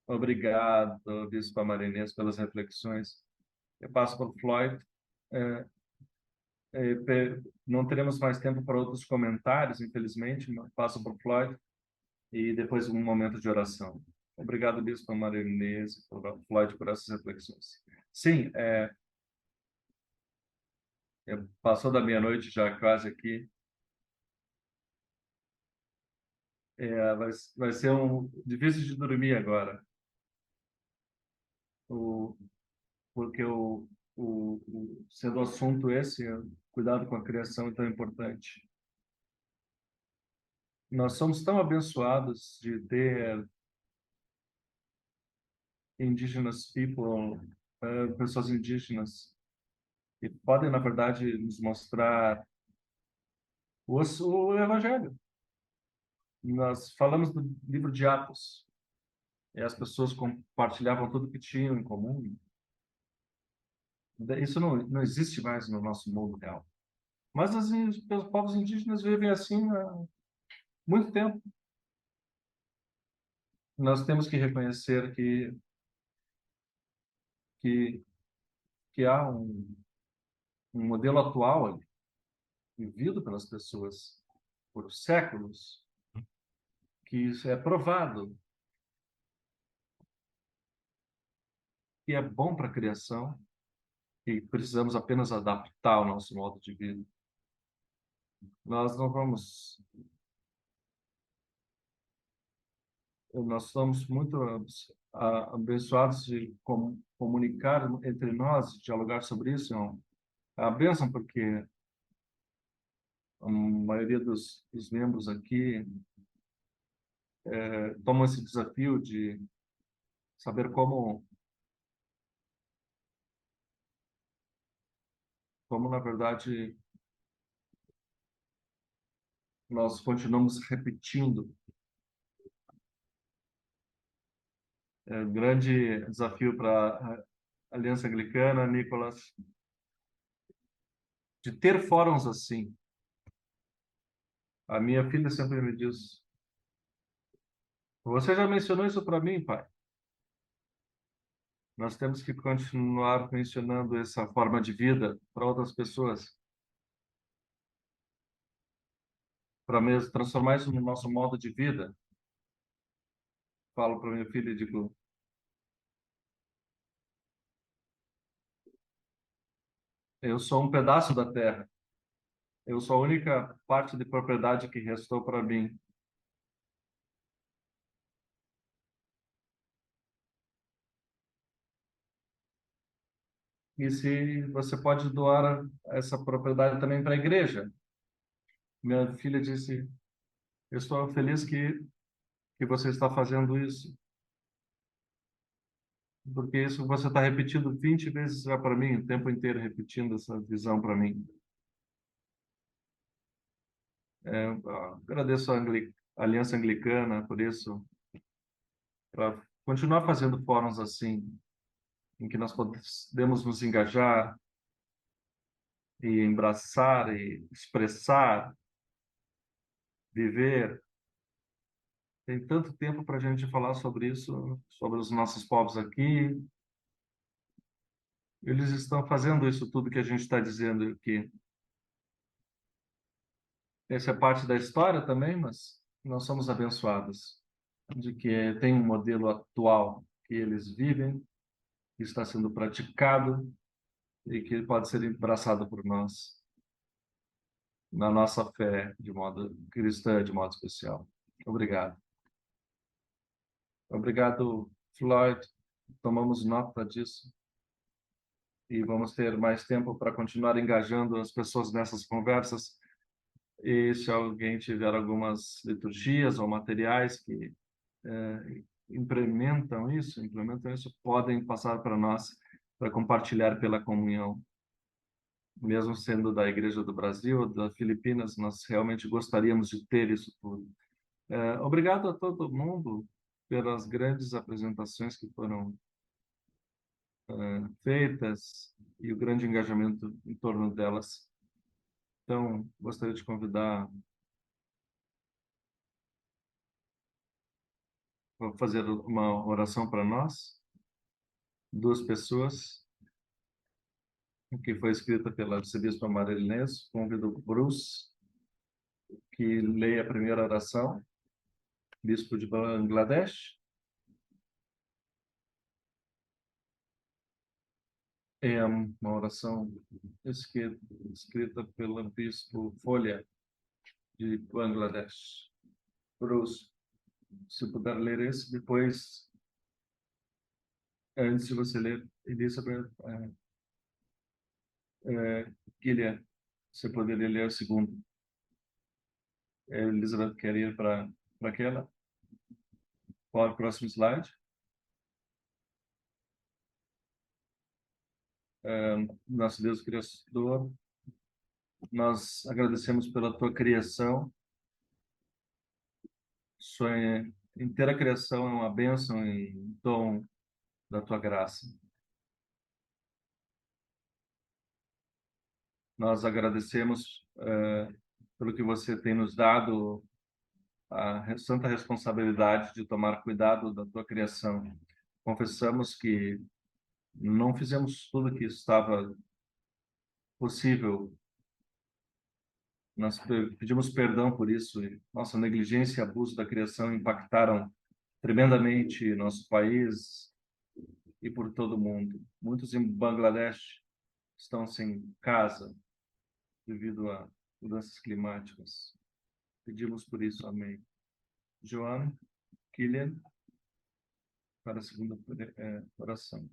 Speaker 1: Obrigado, Bispa Marinês, pelas reflexões. Eu passo para o Floyd. É, não teremos mais tempo para outros comentários, infelizmente. Mas passo para o Floyd e depois um momento de oração. Obrigado, Bispa Marinês e Floyd, por essas reflexões. Sim, passou da meia-noite já quase aqui. Vai ser difícil de dormir agora. Porque sendo o assunto esse, cuidado com a criação é tão importante. Nós somos tão abençoados de ter indigenous people, pessoas indígenas, que podem, na verdade, nos mostrar o Evangelho. Nós falamos do livro de Atos, e as pessoas compartilhavam tudo que tinham em comum. Isso não existe mais no nosso mundo real. Mas os povos indígenas vivem assim há muito tempo. Nós temos que reconhecer que, que há um modelo atual ali, vivido pelas pessoas por séculos, que isso é provado, que é bom para a criação, e precisamos apenas adaptar o nosso modo de vida. Nós não vamos. Nós somos muito abençoados de comunicar entre nós, dialogar sobre isso. É uma bênção, porque a maioria dos membros aqui tomam esse desafio de saber na verdade, nós continuamos repetindo. É um grande desafio para a Aliança Anglicana, Nicolas, de ter fóruns assim. A minha filha sempre me diz: você já mencionou isso para mim, pai? Nós temos que continuar mencionando essa forma de vida para outras pessoas, para mesmo transformar isso no nosso modo de vida. Falo para minha filha e digo: eu sou um pedaço da terra. Eu sou a única parte de propriedade que restou para mim. E se você pode doar essa propriedade também para a igreja? Minha filha disse: eu estou feliz que você está fazendo isso, porque isso você está repetindo 20 vezes já para mim, o tempo inteiro repetindo essa visão para mim. Agradeço a Aliança Anglicana por isso, para continuar fazendo fóruns assim, em que nós podemos nos engajar e abraçar e expressar, viver. Tem tanto tempo para a gente falar sobre isso, sobre os nossos povos aqui. Eles estão fazendo isso tudo que a gente está dizendo aqui. Essa é parte da história também, mas nós somos abençoados de que tem um modelo atual que eles vivem, que está sendo praticado e que pode ser abraçado por nós na nossa fé de modo cristã, de modo especial. Obrigado. Obrigado, Floyd. Tomamos nota disso e vamos ter mais tempo para continuar engajando as pessoas nessas conversas. E se alguém tiver algumas liturgias ou materiais que implementam isso, podem passar para nós para compartilhar pela comunhão. Mesmo sendo da Igreja do Brasil, das Filipinas, nós realmente gostaríamos de ter isso tudo. Obrigado a todo mundo pelas grandes apresentações que foram feitas e o grande engajamento em torno delas. Então, gostaria de convidar para fazer uma oração para nós, duas pessoas, que foi escrita pela arcebispa Maria Inês. Convido o Bruce, que leia a primeira oração, bispo de Bangladesh. É uma oração escrita pelo bispo Folha, de Bangladesh. Bruce, se puder ler esse, depois, antes de você ler, Elizabeth, Guilherme, você poderia ler o segundo. Elizabeth quer ir para aquela. Qual o próximo slide? Nosso Deus Criador, nós agradecemos pela tua criação. Sua inteira criação é uma bênção e um dom da tua graça. Nós agradecemos pelo que você tem nos dado a santa responsabilidade de tomar cuidado da tua criação. Confessamos que não fizemos tudo que estava possível. Nós pedimos perdão por isso. E nossa negligência e abuso da criação impactaram tremendamente nosso país e por todo o mundo. Muitos em Bangladesh estão sem casa devido a mudanças climáticas. Pedimos por isso. Amém. Joan, Killian, para a segunda oração.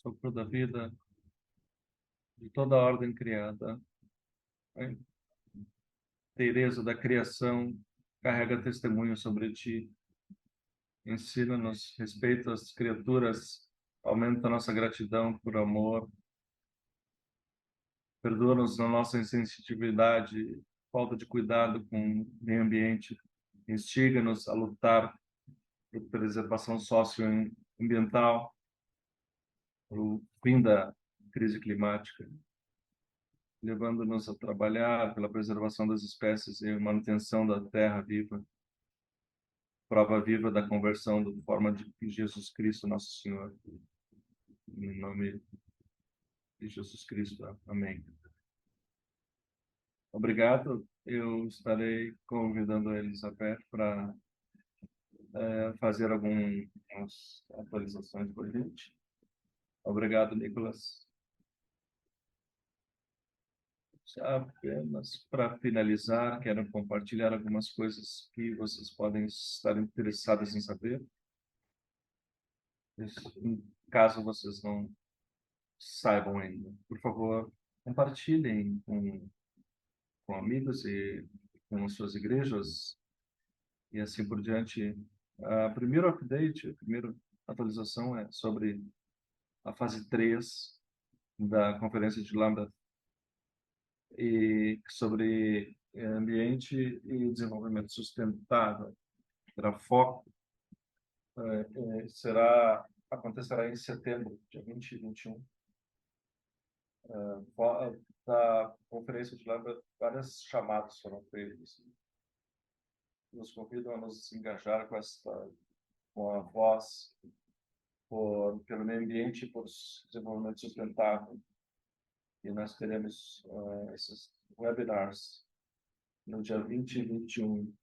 Speaker 1: Sopro da vida de toda a ordem criada. A inteireza da criação carrega testemunho sobre ti. Ensina-nos respeito às criaturas, aumenta a nossa gratidão por amor, perdoa-nos na nossa insensitividade, falta de cuidado com o meio ambiente, instiga-nos a lutar por preservação socioambiental, pelo fim da crise climática, levando-nos a trabalhar pela preservação das espécies e manutenção da terra viva, prova viva da conversão da forma de Jesus Cristo, nosso Senhor. Em nome de Jesus Cristo. Amém. Obrigado. Eu estarei convidando a Elizabeth para fazer algumas atualizações por a gente. Obrigado, Nicolas. Apenas para finalizar, quero compartilhar algumas coisas que vocês podem estar interessados em saber. Caso vocês não saibam ainda, por favor, compartilhem com amigos e com suas igrejas e assim por diante. A primeira update, a primeira atualização é sobre a fase 3 da Conferência de Lambda e sobre ambiente e desenvolvimento sustentável. Terá foco, acontecerá em setembro, dia 20 e 21. Da Conferência de Lambda, várias chamadas foram feitas. Nos convidam a nos engajar com a voz pelo meio ambiente e por desenvolvimento sustentável. E nós teremos esses webinars no dia 20 e 21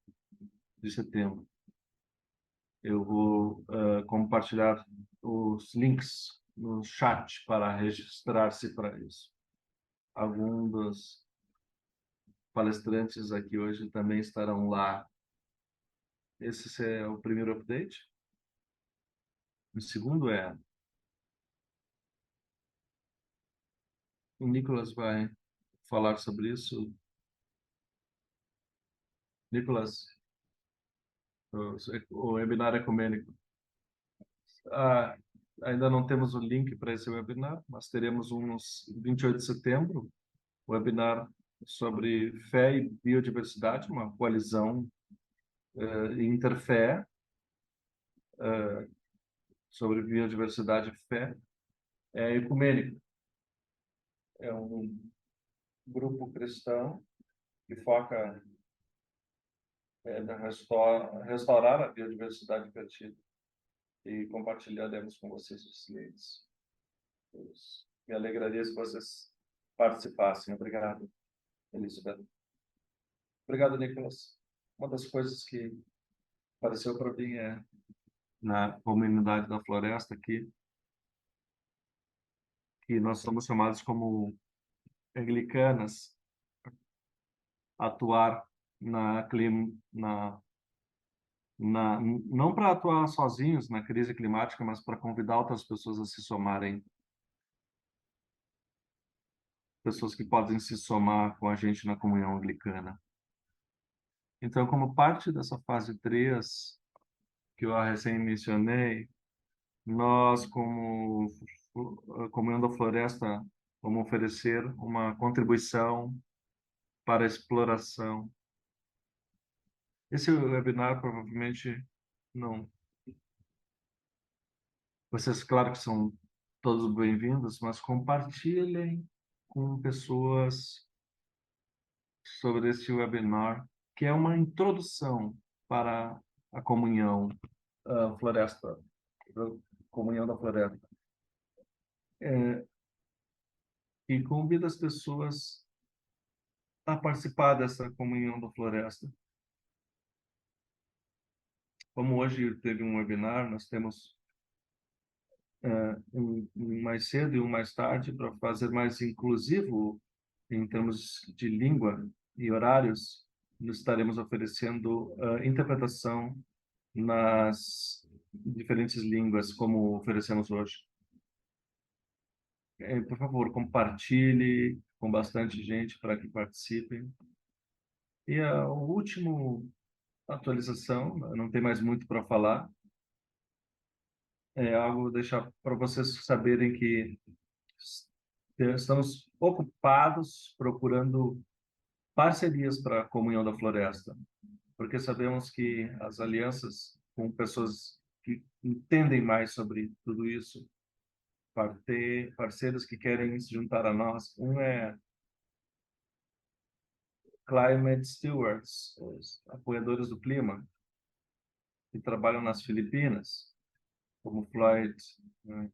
Speaker 1: de setembro. Eu vou compartilhar os links no chat para registrar-se para isso. Alguns dos palestrantes aqui hoje também estarão lá. Esse é o primeiro update. O segundo é: o Nicolas vai falar sobre isso. Nicolas, o webinar ecumênico. Ah, ainda não temos o link para esse webinar, mas teremos um no 28 de setembro, webinar sobre fé e biodiversidade, uma coalizão interfé sobre biodiversidade e fé. É ecumênico. É um grupo cristão que foca restaurar a biodiversidade perdida. E compartilharemos com vocês os links. Me alegraria se vocês participassem. Obrigado, Elizabeth. Obrigado, Nicolas. Uma das coisas que apareceu para mim na comunidade da floresta aqui, que nós somos chamados como anglicanas a atuar não para atuar sozinhos na crise climática, mas para convidar outras pessoas a se somarem, pessoas que podem se somar com a gente na comunhão anglicana. Então, como parte dessa fase 3 que eu recém mencionei, nós, como Comunhão da Floresta, vamos oferecer uma contribuição para a exploração. Esse webinar provavelmente não. Vocês, claro que são todos bem-vindos, mas compartilhem com pessoas sobre esse webinar, que é uma introdução para a comunhão floresta, a comunhão da floresta. E convida as pessoas a participar dessa comunhão da floresta. Como hoje teve um webinar, nós temos um mais cedo e um mais tarde para fazer mais inclusivo em termos de língua e horários. Nós estaremos oferecendo interpretação nas diferentes línguas, como oferecemos hoje. Por favor, compartilhe com bastante gente para que participem. E a última atualização, não tem mais muito para falar, é algo deixar para vocês saberem que estamos ocupados procurando parcerias para a Comunhão da Floresta, porque sabemos que as alianças com pessoas que entendem mais sobre tudo isso, parceiros que querem se juntar a nós. Um é Climate Stewards, os apoiadores do clima, que trabalham nas Filipinas, como Floyd, né,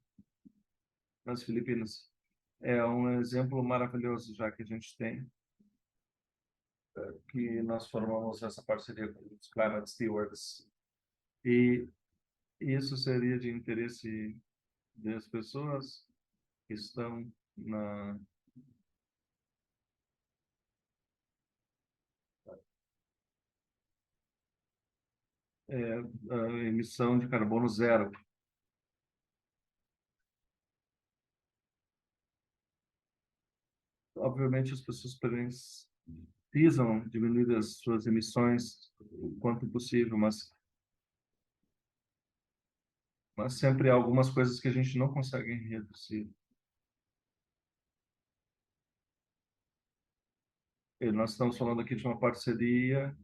Speaker 1: nas Filipinas. É um exemplo maravilhoso já que a gente tem, que nós formamos essa parceria com os Climate Stewards. E isso seria de interesse das pessoas que estão na a emissão de carbono zero. Obviamente, as pessoas precisam diminuir as suas emissões o quanto possível, mas sempre há algumas coisas que a gente não consegue reduzir. E nós estamos falando aqui de uma parceria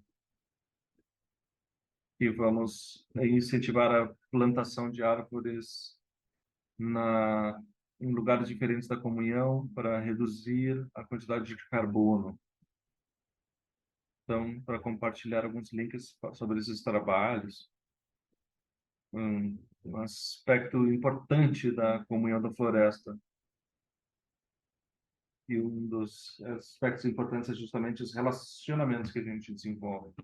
Speaker 1: e vamos incentivar a plantação de árvores em lugares diferentes da comunhão para reduzir a quantidade de carbono. Então, para compartilhar alguns links sobre esses trabalhos, um aspecto importante da comunhão da floresta. E um dos aspectos importantes é justamente os relacionamentos que a gente desenvolve.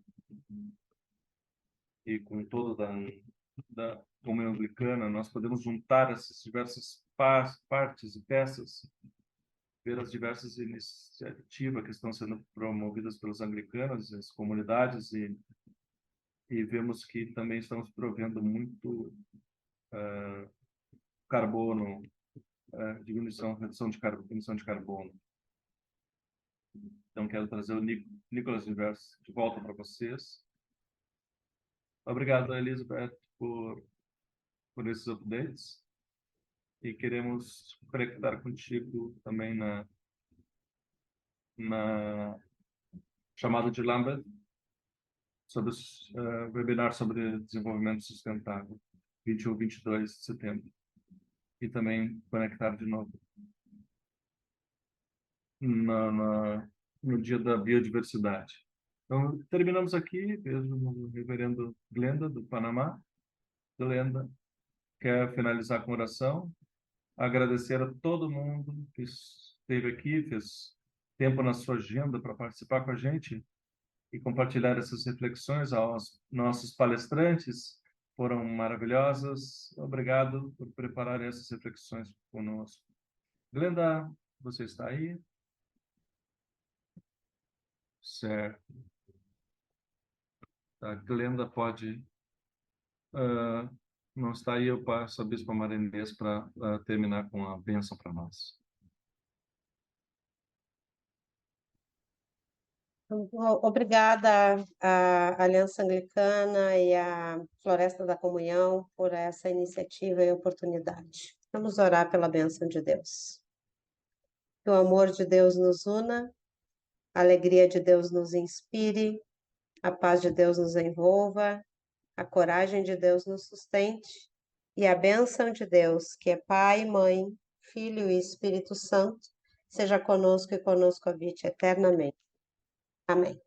Speaker 1: E com todo da comunhão anglicana, nós podemos juntar essas diversas partes e peças, ver as diversas iniciativas que estão sendo promovidas pelos anglicanos, as comunidades, e vemos que também estamos provendo muito carbono, redução de emissão de carbono. Então, quero trazer o Nicholas Inverse de volta para vocês. Obrigado, Elizabeth, por esses updates. E queremos conectar contigo também na chamada de Lambert, sobre o webinar sobre desenvolvimento sustentável, 21 e 22 de setembro. E também conectar de novo no Dia da Biodiversidade. Então, terminamos aqui, vejo o reverendo Glenda, do Panamá. Glenda, quer finalizar com oração? Agradecer a todo mundo que esteve aqui, fez tempo na sua agenda para participar com a gente e compartilhar essas reflexões. Aos nossos palestrantes, foram maravilhosas. Obrigado por preparar essas reflexões conosco. Glenda, você está aí? Certo. A Glenda pode... não está aí, eu passo a Bispa Marinês para terminar com a bênção para nós.
Speaker 2: Obrigada à Aliança Anglicana e à Floresta da Comunhão por essa iniciativa e oportunidade. Vamos orar pela bênção de Deus. Que o amor de Deus nos una, a alegria de Deus nos inspire, a paz de Deus nos envolva, a coragem de Deus nos sustente e a bênção de Deus, que é Pai, Mãe, Filho e Espírito Santo, seja conosco e conosco habite eternamente. Amém.